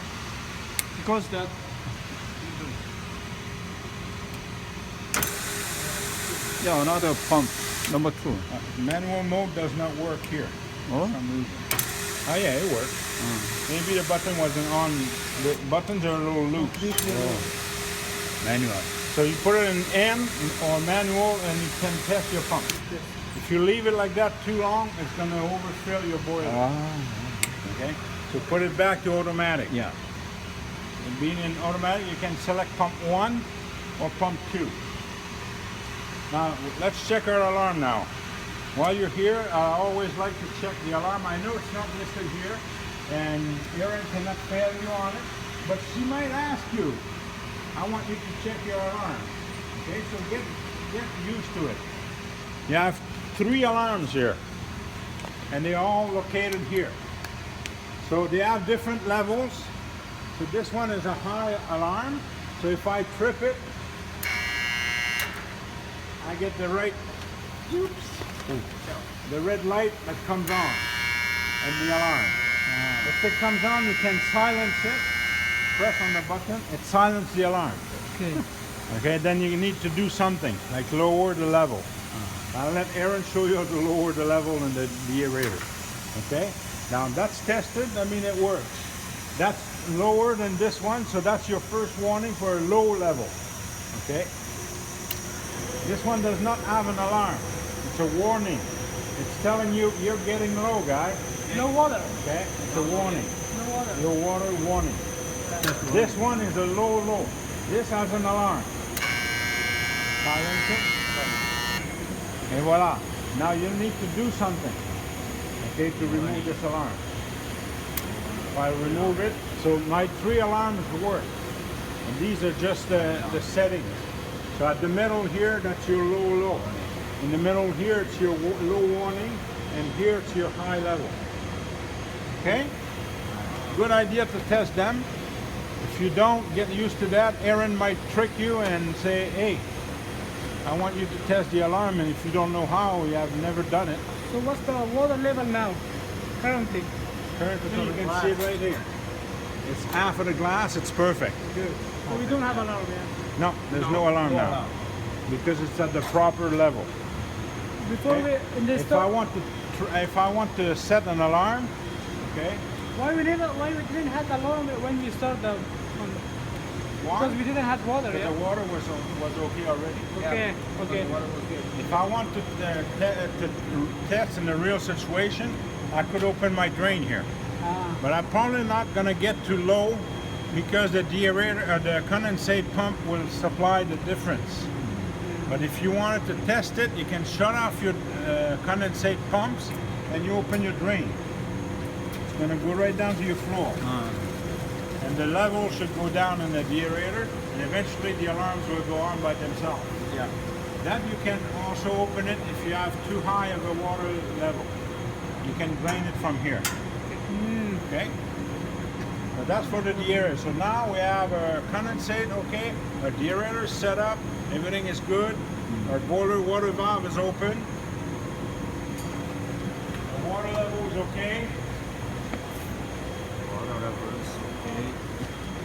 Because that. Yeah, another pump, number 2. Manual mode does not work here. Oh? For some reason. Oh yeah, it works. Maybe the button wasn't on. The buttons are a little loose. Manual. So you put it in M or manual and you can test your pump. If you leave it like that too long, it's going to overfill your boiler. Okay? So put it back to automatic. Yeah. And being in automatic, you can select pump 1 or pump 2. Now, let's check our alarm now. While you're here, I always like to check the alarm. I know it's not listed here, and Erin cannot fail you on it, but she might ask you, I want you to check your alarm. Okay, so get used to it. You have 3 alarms here, and they're all located here. So they have different levels. So this one is a high alarm. So if I trip it, I get the right, the red light that comes on, and the alarm. If it comes on, you can silence it. Press on the button, it silences the alarm. Okay. Okay, then you need to do something, like lower the level. I'll let Erin show you how to lower the level in the aerator. Okay, now that's tested, I mean it works. That's lower than this one, so that's your first warning for a low level. Okay, this one does not have an alarm. It's a warning. It's telling you you're getting low, guy. No water. Okay, it's a warning. No water. Your water warning. This one is a low. This has an alarm. Silence it. And voila. Now you need to do something, okay, to remove this alarm. If I remove it, so my 3 alarms work. And these are just the settings. So at the middle here, that's your low. In the middle here, it's your low warning, and here it's your high level. Okay? Good idea to test them. If you don't get used to that, Erin might trick you and say, hey, I want you to test the alarm, and if you don't know how, you have never done it. So what's the water level now, currently? Currently, so you can see it right here. It's half of the glass, it's perfect. Good. So we don't have alarm yet. No, there's no alarm now. Because it's at the proper level. Before Okay? we in the If I want to set an alarm, okay? why we didn't have alarm when we started the one? Why? Because we didn't have water, Because yeah? the water was okay already. Okay, okay. If I want to test in a real situation, I could open my drain here. Ah, But I'm probably not going to get too low because the deaerator, the condensate pump will supply the difference. But if you wanted to test it, you can shut off your condensate pumps and you open your drain. It's going to go right down to your floor. And the level should go down in the deaerator, and eventually the alarms will go on by themselves. Yeah. That you can also open it if you have too high of a water level. You can drain it from here. Okay? But that's for the deaerator. So now we have our condensate, okay, our deaerator is set up, everything is good, our boiler water valve is open, the water level is okay. Water level is okay.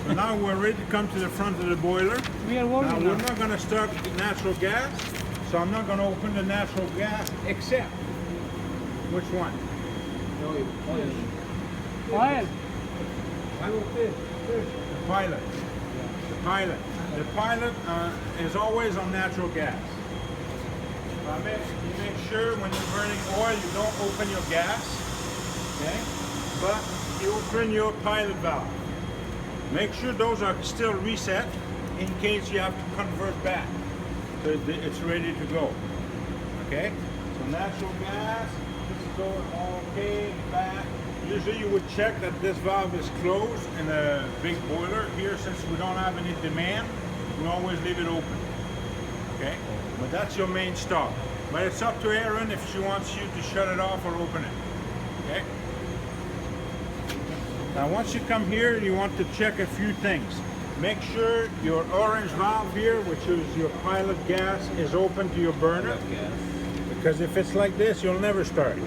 So now we're ready to come to the front of the boiler. We are Now working we're now. not going to start natural gas, so I'm not going to open the natural gas except which one? Oil. The pilot. The pilot. The pilot is always on natural gas. You make sure when you're burning oil, you don't open your gas, okay? But you open your pilot valve. Make sure those are still reset in case you have to convert back. So it's ready to go. Okay? So natural gas, this is all okay, back. Usually you would check that this valve is closed in a big boiler. Here, since we don't have any demand, we always leave it open. Okay? But that's your main stop. But it's up to Erin if she wants you to shut it off or open it. Okay? Now once you come here, you want to check a few things. Make sure your orange valve here, which is your pilot gas, is open to your burner. Because if it's like this, you'll never start.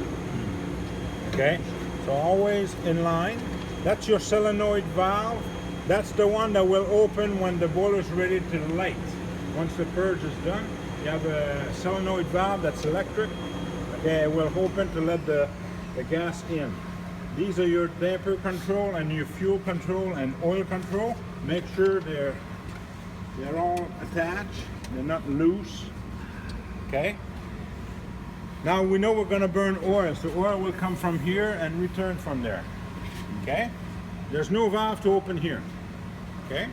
Okay? So always in line. That's your solenoid valve. That's the one that will open when the boiler is ready to light. Once the purge is done, you have a solenoid valve that's electric. Okay, it will open to let the gas in. These are your damper control and your fuel control and oil control. Make sure they're all attached, they're not loose. Okay? Now we know we're going to burn oil, so oil will come from here and return from there. Okay? There's no valve to open here. Okay?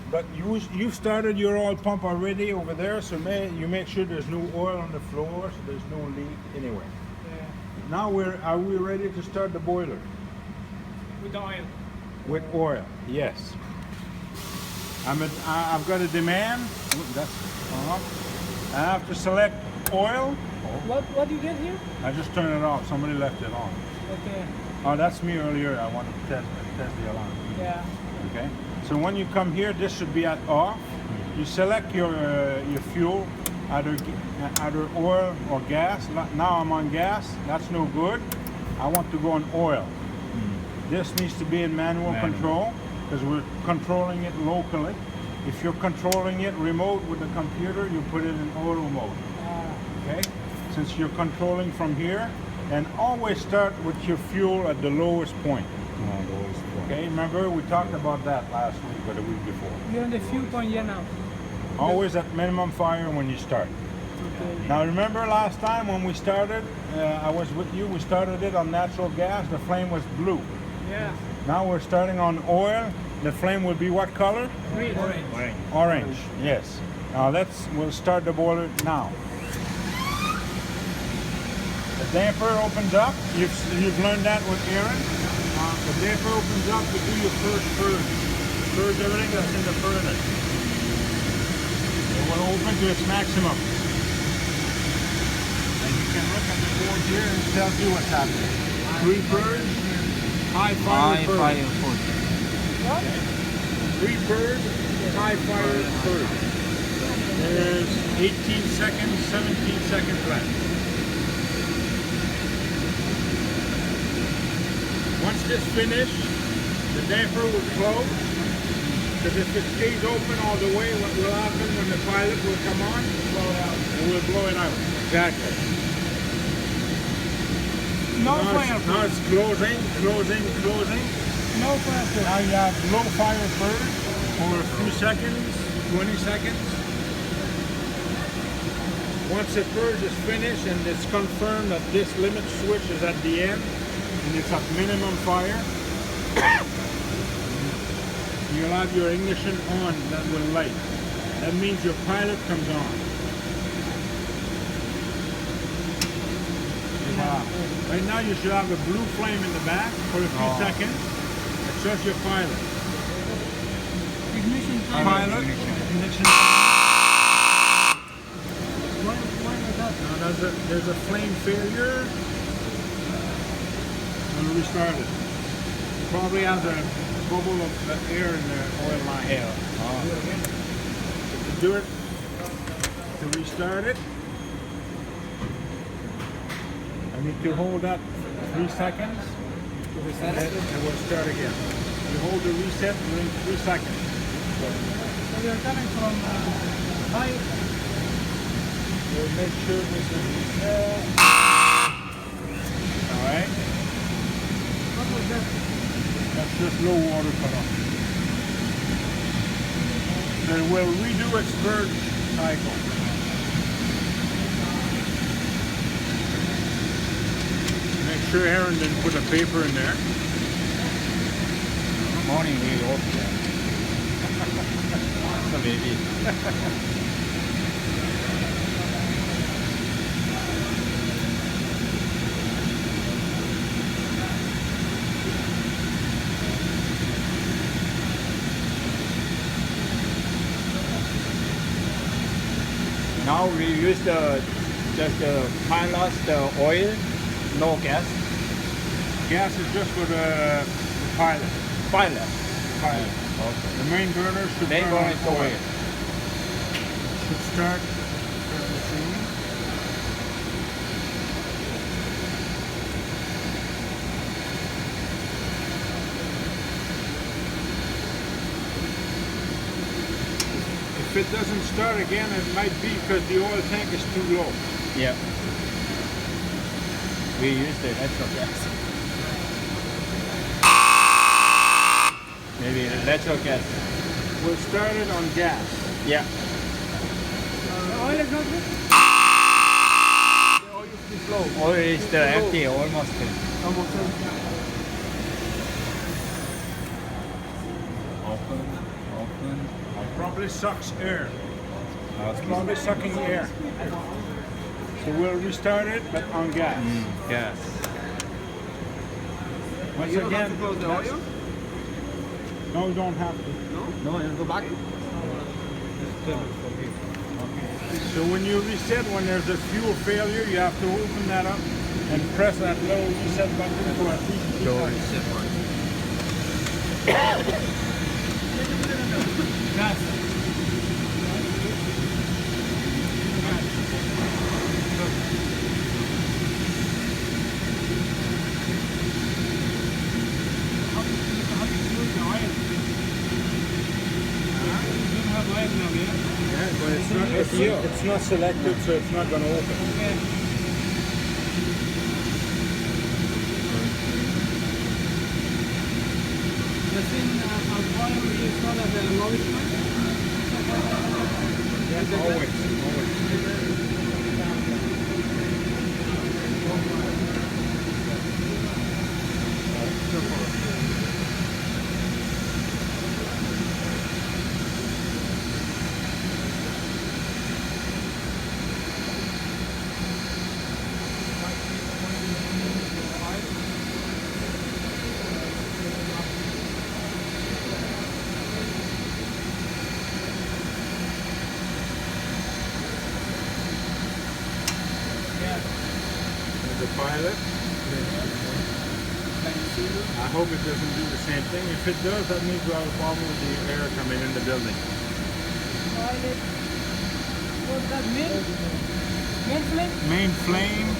But you started your oil pump already over there, so you make sure there's no oil on the floor, so there's no leak anywhere. Yeah. Now are we ready to start the boiler? With the oil. With oil, yes. I've got a demand. That's I have to select oil. What do you get here? I just turned it off. Somebody left it on. Okay. Oh, that's me earlier. I wanted to test the alarm. Yeah. Okay. So when you come here, this should be at off. You select your fuel, either oil or gas. Now I'm on gas. That's no good. I want to go on oil. This needs to be in manual control because we're controlling it locally. If you're controlling it remote with the computer, you put it in auto mode. Okay? Since you're controlling from here, and always start with your fuel at the lowest point. Okay, remember we talked about that last week or the week before. You're on the fuel point here now. Always at minimum fire when you start. Okay. Now remember last time when we started, I was with you, we started it on natural gas, the flame was blue. Yeah. Now we're starting on oil, the flame will be what color? Green. Orange, yes. Now we'll start the boiler now. The damper opens up, you've learned that with Erin. The damper opens up to do your first purge. Purge everything that's in the furnace. It will open to its maximum. And you can look at the board here and it tells you what's happening. Pre-purge, high fire purge. Okay. Pre-purge, high fire purge. There's 18 seconds, 17 seconds left. Once this finished, the damper will close, because if it stays open all the way, what will happen when the pilot will come on? It will blow it out. Exactly. No fire. Now it's closing. No fire. Now you have low fire purge for a few seconds, 20 seconds. Once the purge is finished and it's confirmed that this limit switch is at the end, and it's at minimum fire, you'll have your ignition on that will light. That means your pilot comes on. Right now you should have a blue flame in the back for a few seconds. It shows your pilot. Ignition. Pilot, ignition. Why was that? Now there's a flame failure. We'll restart it. Probably has a bubble of air in the oil line. To do it, to restart it, I need to hold that 3 seconds, and we'll start again. You hold the reset within 3 seconds. So we are coming from high. We'll make sure this is reset. Alright? What was that? That's just low water cutoff. Then we'll redo its purge cycle. Make sure Aaron didn't put a paper in there. Morning we open. So maybe. Now we use just the pilot, the oil, no gas. Gas is just for the pilot. Pilot. Pilot. Okay. The main burner should Main turn burner on is the oil. Should start the machine. If it doesn't start again, it might be because the oil tank is too low. Yeah. We use the natural gas. Maybe the natural gas. We'll start it on gas. Yeah. The oil is not good? The oil is too slow. Oil is the empty, almost. Open. Probably sucks air. It's Okay. probably sucking air. So we'll restart it, but on gas. Gas. Once You don't have again, to close the that's- oil? No, you don't have to. No, it'll go back. So when you reset, when there's a fuel failure, you have to open that up and press that little reset button for at least 3 seconds. Gas. How to use the oil? You don't have oil now, yeah? Yeah, but it's not selected, so it's not going to open. Okay. The thing of oil we install as a lowest one? Always. The pilot. I hope it doesn't do the same thing. If it does, that means we have a problem with the air coming in the building. Oil. What does that mean? Main flame? Main flame.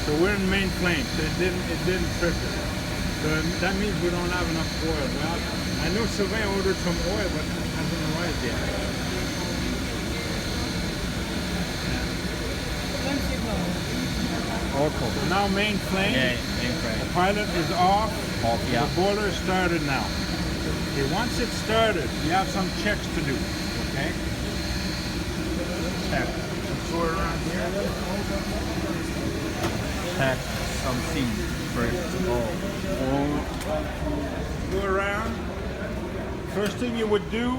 So we're in main flame. So it didn't trip it. So that means we don't have enough oil. Well, I know Sylvain ordered some oil, but it hasn't arrived yet. Flame signal. Auto. So now main flame. Yeah, main The frame. pilot is off. Off, yeah. The boiler is started now. Okay, once it's started, you have some checks to do. Okay? Check. Let's go around here. Check something first of all. Go around. First thing you would do,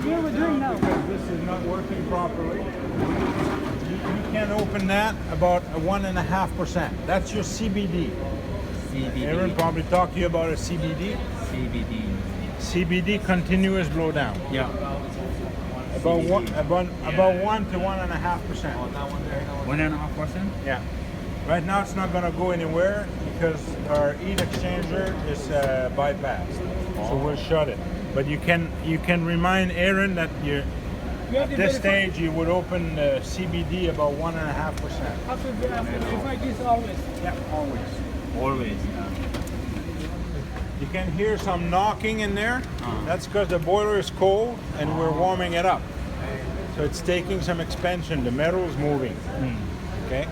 Yeah, we're doing now. because this is not working properly, you can open that about 1.5%. That's your CBD. Aaron CBD. probably talked to you about a CBD. CBD. CBD, continuous blowdown. Yeah. About 1 to 1.5%. 1.5%? Yeah. Right now it's not going to go anywhere because our heat exchanger is bypassed. So we'll shut it. But you can remind Aaron that you We have at to this verify- stage you would open CBD about 1.5%. Have to verify this always. Yeah, always. Always. You can hear some knocking in there. That's because the boiler is cold and we're warming it up. So it's taking some expansion. The metal is moving. Okay?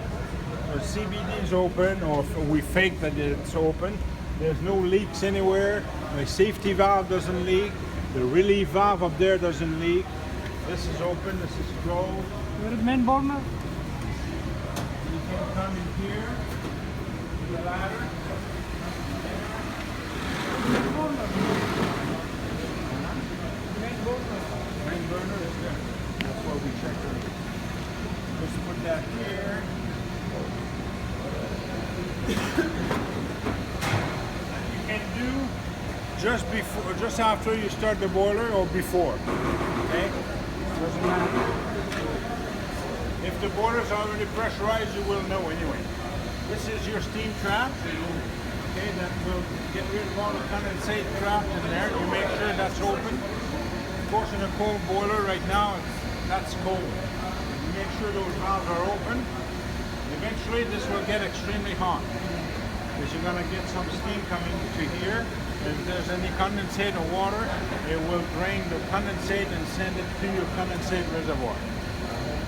So CBD is open, or if we fake that it's open. There's no leaks anywhere. The safety valve doesn't leak. The relief valve up there doesn't leak. This is open, this is closed. Where is main burner? You can come in here to the ladder. Main burner. Main burner is there. That's what we checked earlier. Just put that here. You can do just after you start the boiler or before. Okay? Doesn't matter. If the boiler is already pressurized, you will know anyway. This is your steam trap. Okay, that will get rid of all the condensate trapped in there. You make sure that's open. Of course, in a cold boiler right now, that's cold. You make sure those valves are open. Eventually, this will get extremely hot because you're going to get some steam coming to here. If there's any condensate or water, it will drain the condensate and send it to your condensate reservoir.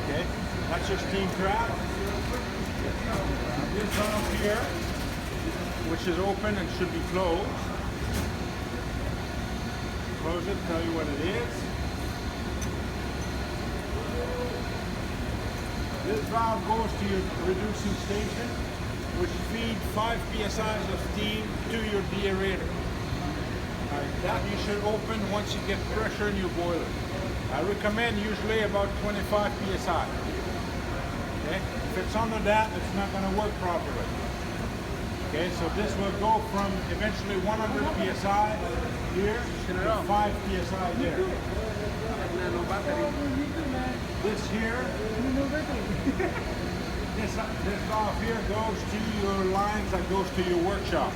Okay, that's your steam trap. This valve here, which is open and should be closed. Close it, tell you what it is. This valve goes to your reducing station, which feeds 5 psi of steam to your deaerator. That you should open once you get pressure in your boiler. I recommend usually about 25 psi. Okay? If it's under that, it's not going to work properly. Okay, so this will go from eventually 100 psi here to 5 psi there. This here, this valve here goes to your lines that goes to your workshop.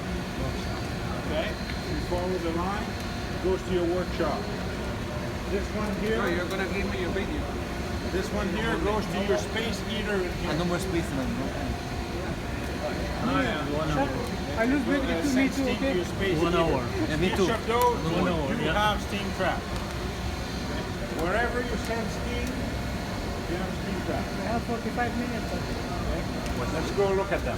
Okay, you follow the line, it goes to your workshop. This one here. No, you're gonna give me your video. This one here goes to your space heater. No more space, man. I lose weight if you need to, okay? 1 hour. Yeah, me too. Each of those, 1 hour, you yeah. have steam trap. Wherever you send steam, you have steam trap. I have 45 minutes. Let's go look at them.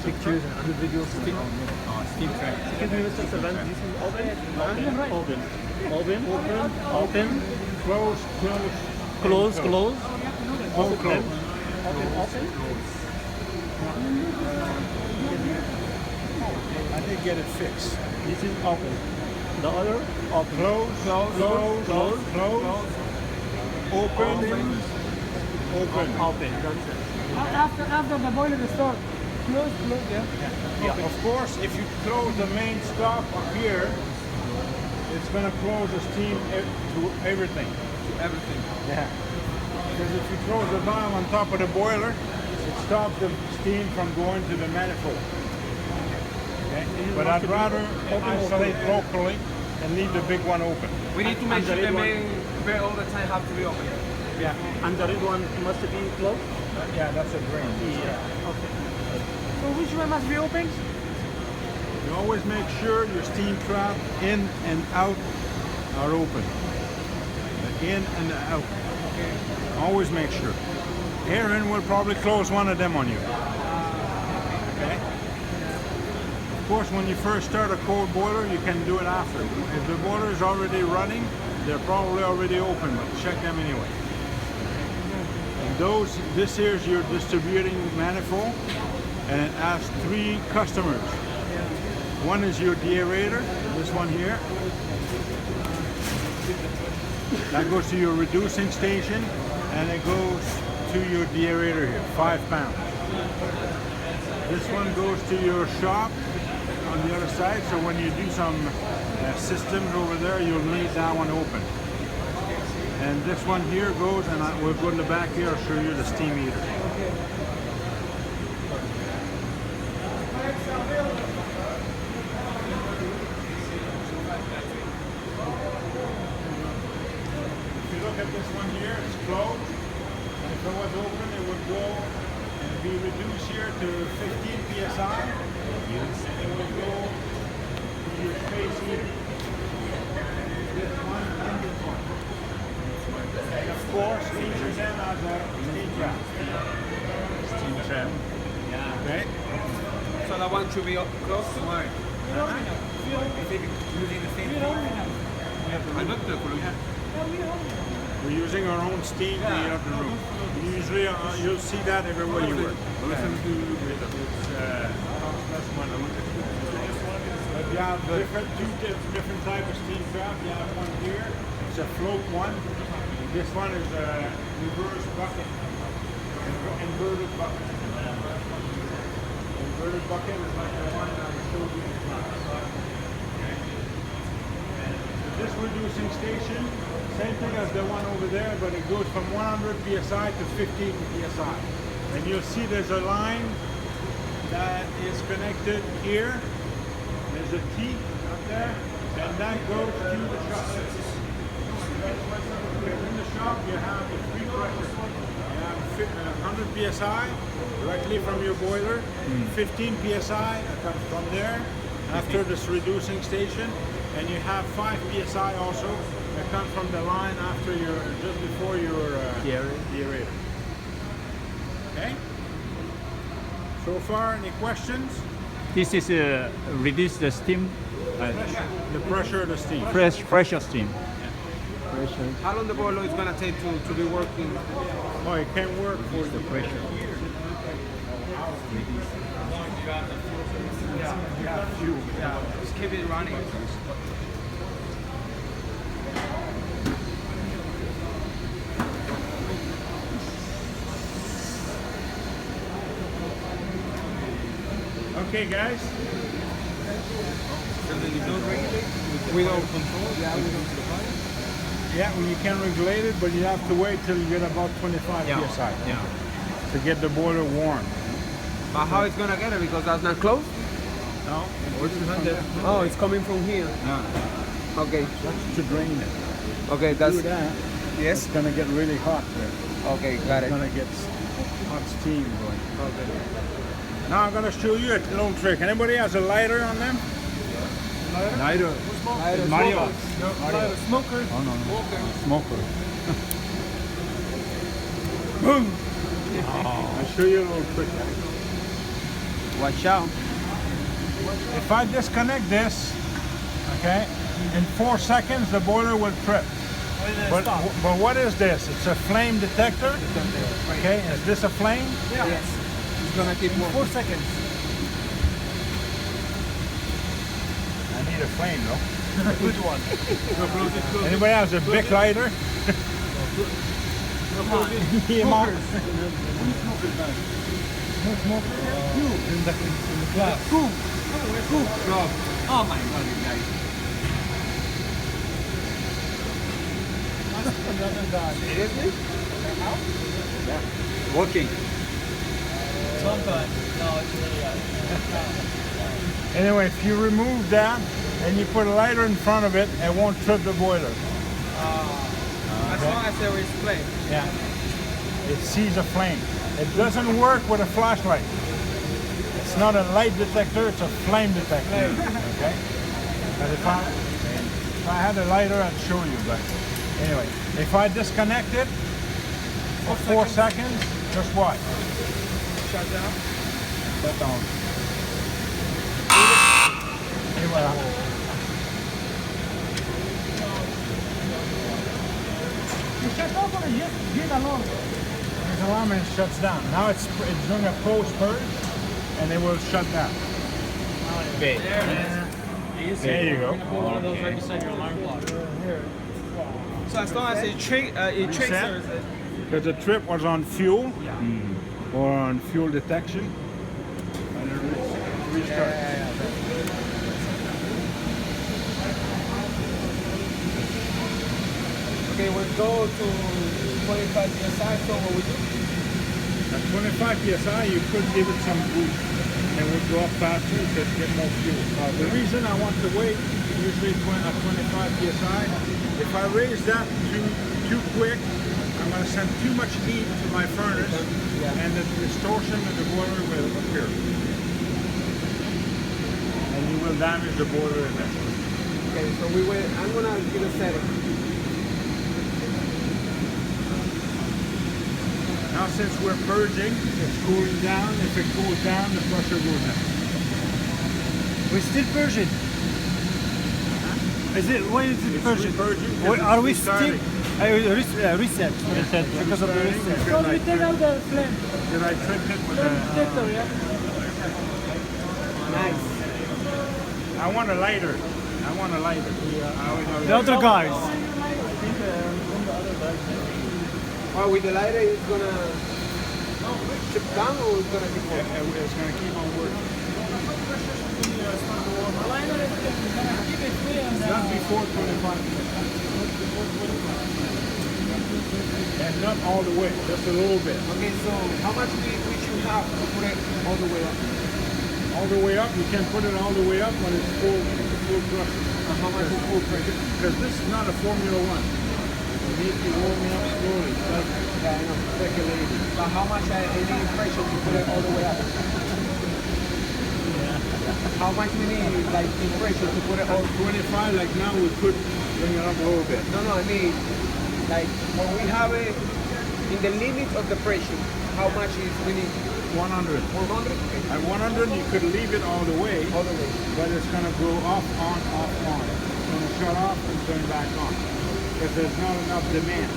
Pictures and other videos. Steam track. Can you just event this is open? Right. Open. Open. Open. Open. Close, close. Close. Close. All close. Open. Open. I did get it fixed. This is open. The other open. Close, close, close, Close. close. Open, open. Open. After the boiler is stored. Close, yeah. Yeah, of course, if you close the main stop up here, it's going to close the steam to everything. Everything. Yeah. Because if you close the valve on top of the boiler, it stops the steam from going to the manifold. Okay? But I'd rather isolate locally and leave the big one open. We need to make sure the main bay all the time have to be open. Yeah. And the red one must be closed? Yeah, that's a drain. Yeah. Okay. So which one must be open? You always make sure your steam trap in and out are open. In and out. Always make sure. Aaron will probably close one of them on you. Okay? Of course, when you first start a cold boiler, you can do it after. If the boiler is already running, they're probably already open, but check them anyway. And this here is your distributing manifold, and it has 3 customers. One is your deaerator, this one here. That goes to your reducing station, and it goes to your deaerator here, 5 pounds. This one goes to your shop on the other side, so when you do some systems over there, you'll need that one open. And this one here goes, and we'll go in the back here, I'll show you the steam heater. If you look at this one here, it's closed. And if it was open, it would go and be reduced here to 15 psi. It would go your space here. This one and this one. And of course, each of them has a steam trap. Steam trap. Yeah. Okay. So that one should be close to mine. Using the same We're using our own steam to heat up the room. Usually, you'll see that everywhere you work. But you have different type of steam trap. You have one here. It's a float one. This one is a reverse bucket. Inverted bucket. Inverted bucket is like the one that I showed you in class. This reducing station, same thing as the one over there, but it goes from 100 psi to 15 psi. And you'll see there's a line that is connected here. There's a T up there, and that goes to the shop. In the shop, you have the free pressure. You have 100 psi directly from your boiler, 15 psi that comes from there after this reducing station. And you have 5 psi also that comes from the line after your, just before your deaerator. Okay? So far, any questions? This is reduce the steam, The pressure of the steam. pressure steam. How long the boiler is gonna take to be working? Oh, it can work for The pressure. Yeah, just keep it running. Okay, guys. Without control? Yeah, Yeah, well, you can regulate it, but you have to wait till you get about 25 psi to get the boiler warm. But how it's gonna get it? Because that's not closed? No? Oh, it's coming from here. Okay. That's to drain it. Okay, that's Do that. yes. It's gonna get really hot there. Okay, got It's it. gonna get hot steam going. Okay. Now I'm gonna show you a little trick. Anybody has a lighter on them? Lighter. Mario. Smoker. Oh no, smoker. Boom! I'll show you a little trick. Watch out. If I disconnect this, okay, in 4 seconds the boiler will trip. But what is this? It's a flame detector. Okay, is this a flame? Yes. It's gonna keep working. 4 seconds. I need a flame though. Good one. Anybody has a big lighter? Smokers. No smoker? You. In the class. Cool. Oh my god, you guys. Another guy. Seriously? Working. Sometimes. No, it's really Anyway, if you remove that and you put a lighter in front of it, it won't trip the boiler. As long as there is flame. Yeah. It sees a flame. It doesn't work with a flashlight. It's not a light detector, it's a flame detector. Okay? But if I had a lighter, I'd show you. But anyway, if I disconnect it for 4 seconds, just watch. Shut down. Shut down. Et voilà. You shut off or you get along? There's an alarm and it shuts down. Now it's doing a post purge and it will shut down. Okay. There you go. One of those right beside your alarm clock. So as long as it triggers set? it. Because the trip was on fuel or on fuel detection. And it restarts. Okay, we'll go to 25 psi, so what we do? At 25 psi, you could give it some boost. And it would go up faster to get more fuel. The reason I want to wait, usually at 25 psi, if I raise that too quick, I'm going to send too much heat to my furnace, and the distortion of the boiler will appear. And you will damage the boiler eventually. Okay, so I'm gonna give a setting. Now since we're purging, it's cooling down. If it cools down, the pressure goes down. We're still purging. Is it? Why is it It's purging? purging. Are we still? restarting. Reset. Because of the reset. So we take out the flame. Did I trip it with Flame the... detector, yeah? Nice. I want a lighter. I want a lighter. The other guys. Oh, with the lighter, it's gonna chip down or it's gonna keep on? It's going to keep on working. Not before 25. And not all the way, just a little bit. Okay, so how much we should have to put it all the way up? All the way up, you can put it all the way up when it's full pressure. How much is full pressure? Because this is not a Formula One. You need to warm it up slowly. Like, Yeah, I know. regulated. But how much I need pressure to put it all the way up? How much we need, like, in pressure to put it all? 25, like now, we could bring it up a little bit. No, I mean, like, when we have it in the limit of the pressure, how much is we need? 100. 100? Okay. At 100, you could leave it all the way, All the way. but it's going to go off, on, off, on. It's going to shut off and turn back on because there's not enough demand.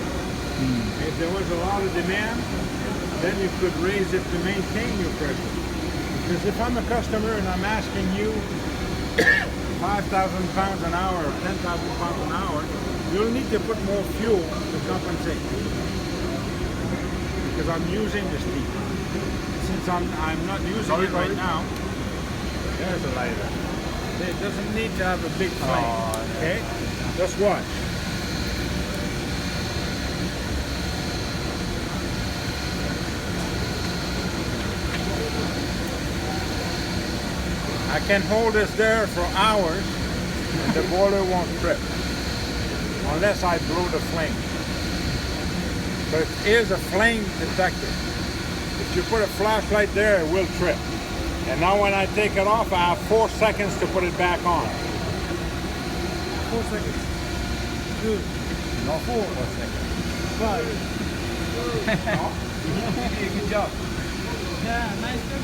If there was a lot of demand, then you could raise it to maintain your pressure. Because if I'm a customer and I'm asking you 5,000 pounds an hour or 10,000 pounds an hour, you'll need to put more fuel to compensate. Because I'm using the steam. Since I'm not using it right now, there's a lighter. It doesn't need to have a big flame. Okay? Just watch. I can hold this there for hours and the boiler won't trip unless I blow the flame. But it is a flame detector. If you put a flashlight there, it will trip. And now when I take it off, I have 4 seconds to put it back on. 4 seconds. Good. No, 4 seconds. 5. Good job. Yeah, nice job.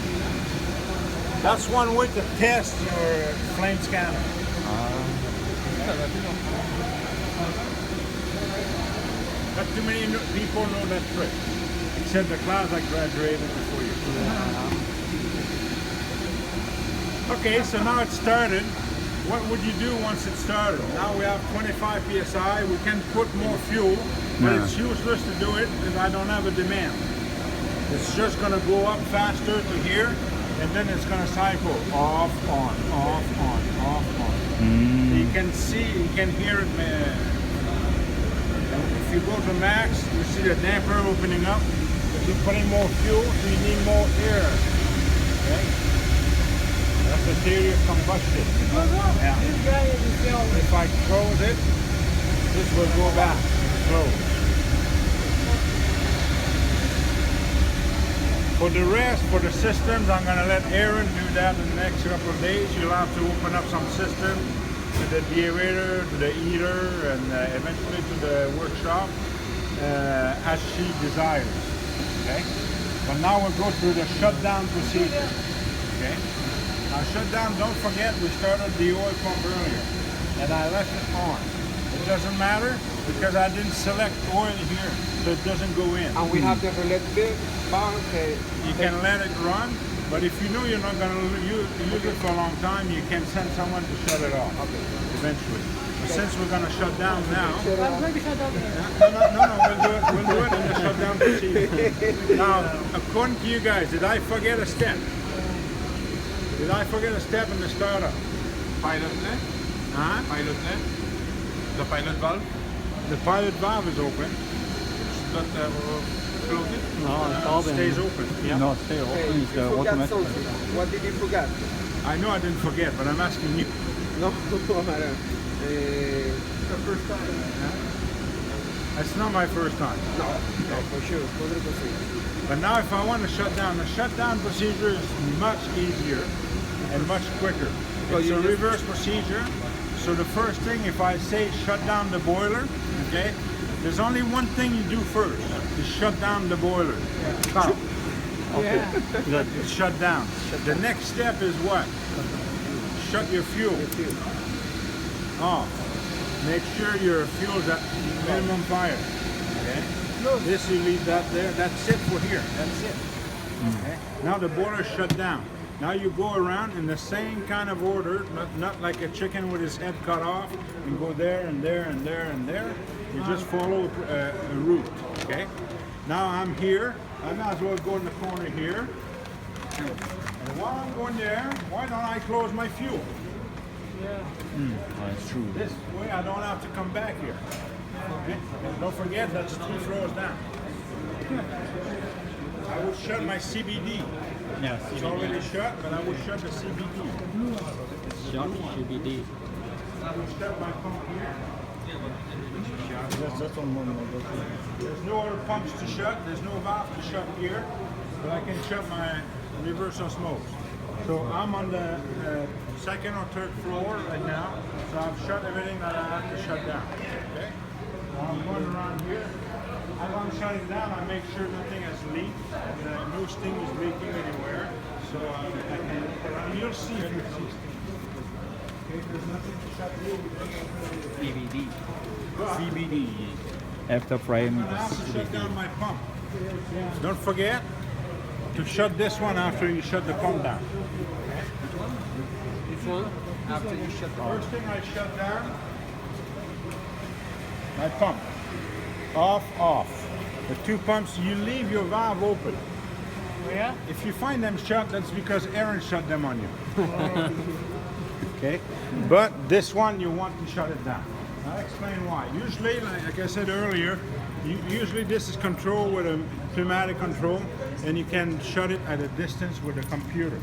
That's one way to test your flame scanner. Not too many people know that trick, except the class I graduated before you. Okay, so now it's started. What would you do once it started? Now we have 25 psi. We can put more fuel, but it's useless to do it because I don't have a demand. It's just going to go up faster to here, and then it's going to cycle off, on, off, on, off, on. You can see, you can hear it. If you go to max, you see the damper opening up. You're putting more fuel, so you need more air. Okay? That's the theory of combustion. Yeah. This guy is the If I close it, this will go back. Close. For the rest, for the systems, I'm going to let Aaron do that in the next couple of days. You'll have to open up some systems to the deaerator, to the heater, and eventually to the workshop as she desires. Okay? But now we'll go through the shutdown procedure. Okay? Now shutdown, don't forget we started the oil pump earlier and I left it on. It doesn't matter because I didn't select oil here, so it doesn't go in. And we have the relative valve. You can let it run, but if you know you're not going to use it for a long time, you can send someone to shut it off eventually. But since we're going to shut down now, I'm going to shut down. no, we'll do it in the shutdown procedure. Now, according to you guys, did I forget a step? Did I forget a step in the startup? Pilot net? Huh? Pilot net? The pilot valve? The pilot valve is open. That close it? No, it's open. Stays open. Yeah. No, stay open. Okay, It's you forgot automatic. something. What did you forget? I know I didn't forget, but I'm asking you. No, matter. The first time. It's not my first time. No, for sure, 100%. But now if I want to shut down, the shutdown procedure is much easier and much quicker. So It's you a just- reverse procedure. So the first thing, if I say shut down the boiler, okay, there's only one thing you do first, is shut down the boiler. Stop. Yeah. It's shut down. The next step is what? Shut your fuel off. Make sure your fuel's at minimum fire. Okay? This you leave that there. That's it for here. That's it. Okay? Now the boiler's shut down. Now you go around in the same kind of order, not like a chicken with his head cut off, and go there and there and there and there. You just follow a route. Okay? Now I'm here. I might as well go in the corner here. And while I'm going there, why don't I close my fuel? Yeah. That's true. This way I don't have to come back here. Okay? And don't forget that's 3 floors down. I will shut my CBD. Yes. It's already shut, but I will shut the CBD. Shot CBD. I will shut my pump here. That's one more. There's no other pumps to shut. There's no valve to shut here, but I can shut my reverse osmosis. So I'm on the second or third floor right now. So I've shut everything that I have to shut down. Okay. Now I'm going around here. As I'm shutting down, I make sure nothing has leaked and no steam is leaking anywhere. So I can. You'll see if you see steam. Okay. There's nothing to shut here. CBD. CBD. After frying I have to shut down my pump. Don't forget to shut this one after you shut the pump down. This one, after you shut the First thing I shut down, my pump. Off, off. The 2 pumps, you leave your valve open. Yeah. If you find them shut, that's because Aaron shut them on you. Okay? But this one, you want to shut it down. I'll explain why. Usually, like I said earlier, usually this is controlled with a pneumatic control, and you can shut it at a distance with a computer.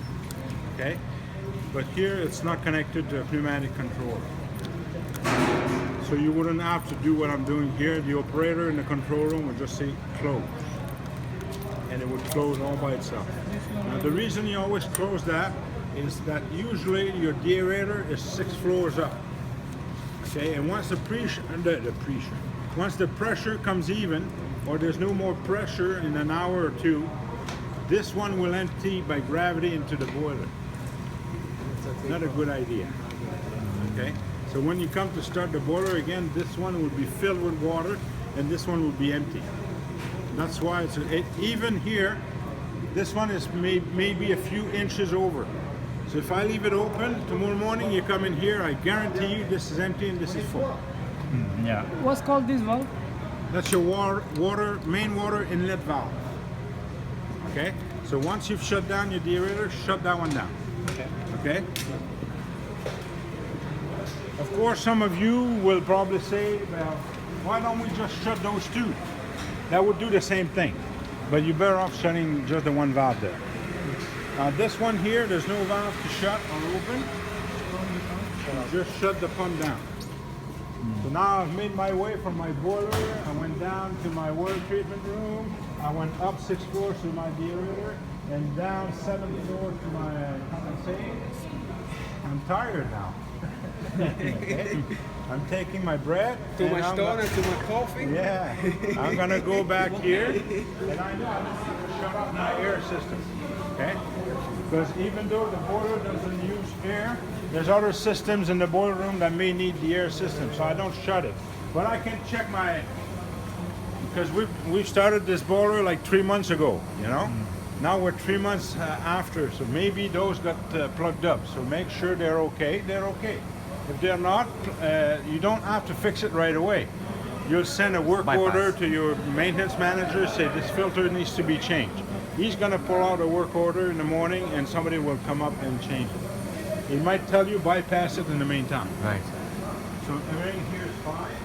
Okay? But here it's not connected to a pneumatic controller. So you wouldn't have to do what I'm doing here. The operator in the control room would just say close. And it would close all by itself. Now the reason you always close that is that usually your deaerator is 6 floors up. Okay, and once once the pressure comes even, or there's no more pressure in an hour or 2, this one will empty by gravity into the boiler. Not a good idea. Okay, so when you come to start the boiler again, this one will be filled with water, and this one will be empty. That's why it's even here. This one is maybe a few inches over. So if I leave it open, tomorrow morning you come in here, I guarantee you this is empty and this is full. Yeah. What's called this valve? That's your main water inlet valve. Okay? So once you've shut down your deaerator, shut that one down. Okay? Of course, some of you will probably say, well, why don't we just shut those 2? That would do the same thing. But you're better off shutting just the one valve there. This one here, there's no valve to shut or open. So just shut the pump down. So now I've made my way from my boiler. I went down to my water treatment room. I went up 6 floors to my deaerator and down 7 floors to my condensate. I'm tired now. Okay. I'm taking my bread. to my I'm stone and to my coffee. Yeah, I'm gonna go back here, and I know I just have to shut off my air system, okay? Because even though the boiler doesn't use air, there's other systems in the boiler room that may need the air system, so I don't shut it. But I can check my, because we've started this boiler like 3 months ago, you know? Now we're 3 months after, so maybe those got plugged up. So make sure they're okay. They're okay. If they're not, you don't have to fix it right away. You'll send a work order to your maintenance manager, say this filter needs to be changed. He's gonna pull out a work order in the morning and somebody will come up and change it. He might tell you bypass it in the meantime. Right. So everything here is fine.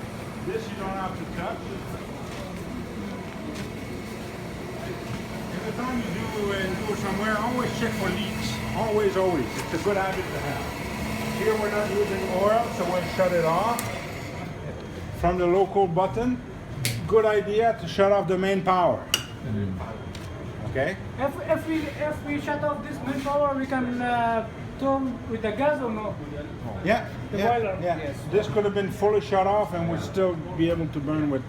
This you don't have to touch. Every time you do somewhere, always check for leaks. Always, always. It's a good habit to have. Here we're not using oil, so we'll shut it off from the local button. Good idea to shut off the main power. Okay? If we shut off this main power, we can turn with the gas or no? Yeah, The yeah, boiler. yeah. Yes. This could have been fully shut off and would still be able to burn with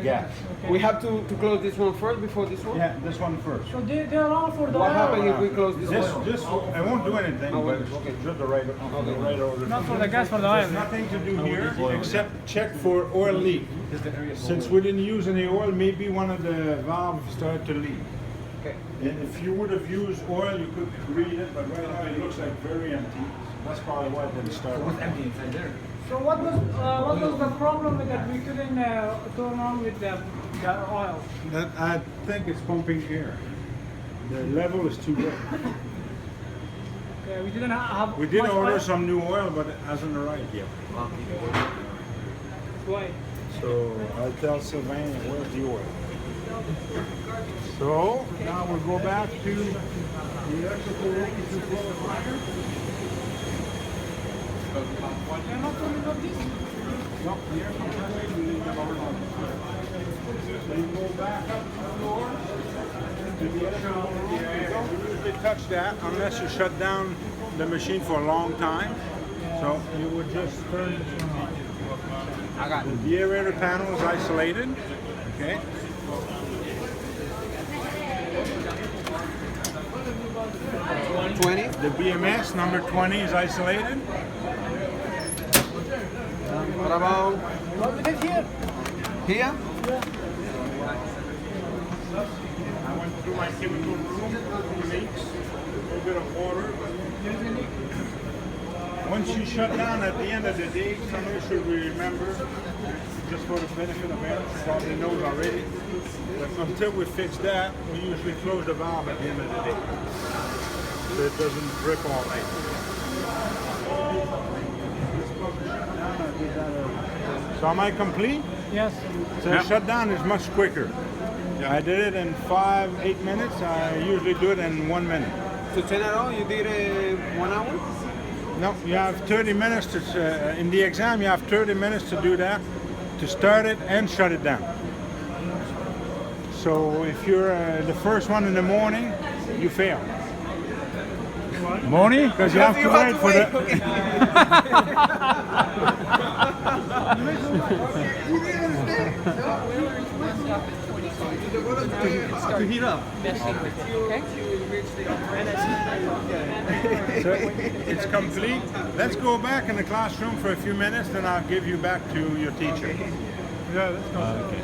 gas. We have to close this one first before this one? Yeah, this one first. So they're all for the What oil, happens if we close this one? This, I won't do anything, Oh, but okay. it's just the right order. not for the gas, for the oil. There's nothing to do here except check for oil leak. Since we didn't use any oil, maybe one of the valves started to leak. Okay. And if you would have used oil, you could read it, but right now it looks like very empty. That's probably why it didn't start. Empty inside there. So what was the problem that we couldn't turn on with the oil? That, I think it's pumping air. The level is too low. Okay, we didn't have. We did much order oil. some new oil, but it hasn't arrived yet. Why? So I'll tell Sylvain where's the oil. So now we'll go back to the electrical room to flow the fire. They're not turning on this. No, the air compressor we leave them on. So you go back up the door to the electrical room. You don't usually touch that unless you shut down the machine for a long time. So you would just turn this one on. I got it. The aerator panel is isolated. Okay. The BMS number 20 is isolated. What about What we did here? here? I went through my chemical room, leaks, a little bit of water. Once you shut down at the end of the day, somebody should remember, just for the benefit of everyone, probably knows already, but until we fix that, we usually close the valve at the end of the day, so it doesn't drip all night. So am I complete? Yes. So the shutdown is much quicker. I did it in 5-8 minutes. I usually do it in 1 minute. To turn it on, you did 1 hour? No, you have 30 minutes to, in the exam you have 30 minutes to do that, to start it and shut it down. So if you're the first one in the morning, you fail. Morning? Because you have to wait for the... To heat up. So it's complete. Let's go back in the classroom for a few minutes, then I'll give you back to your teacher. Yeah, let's go. Okay.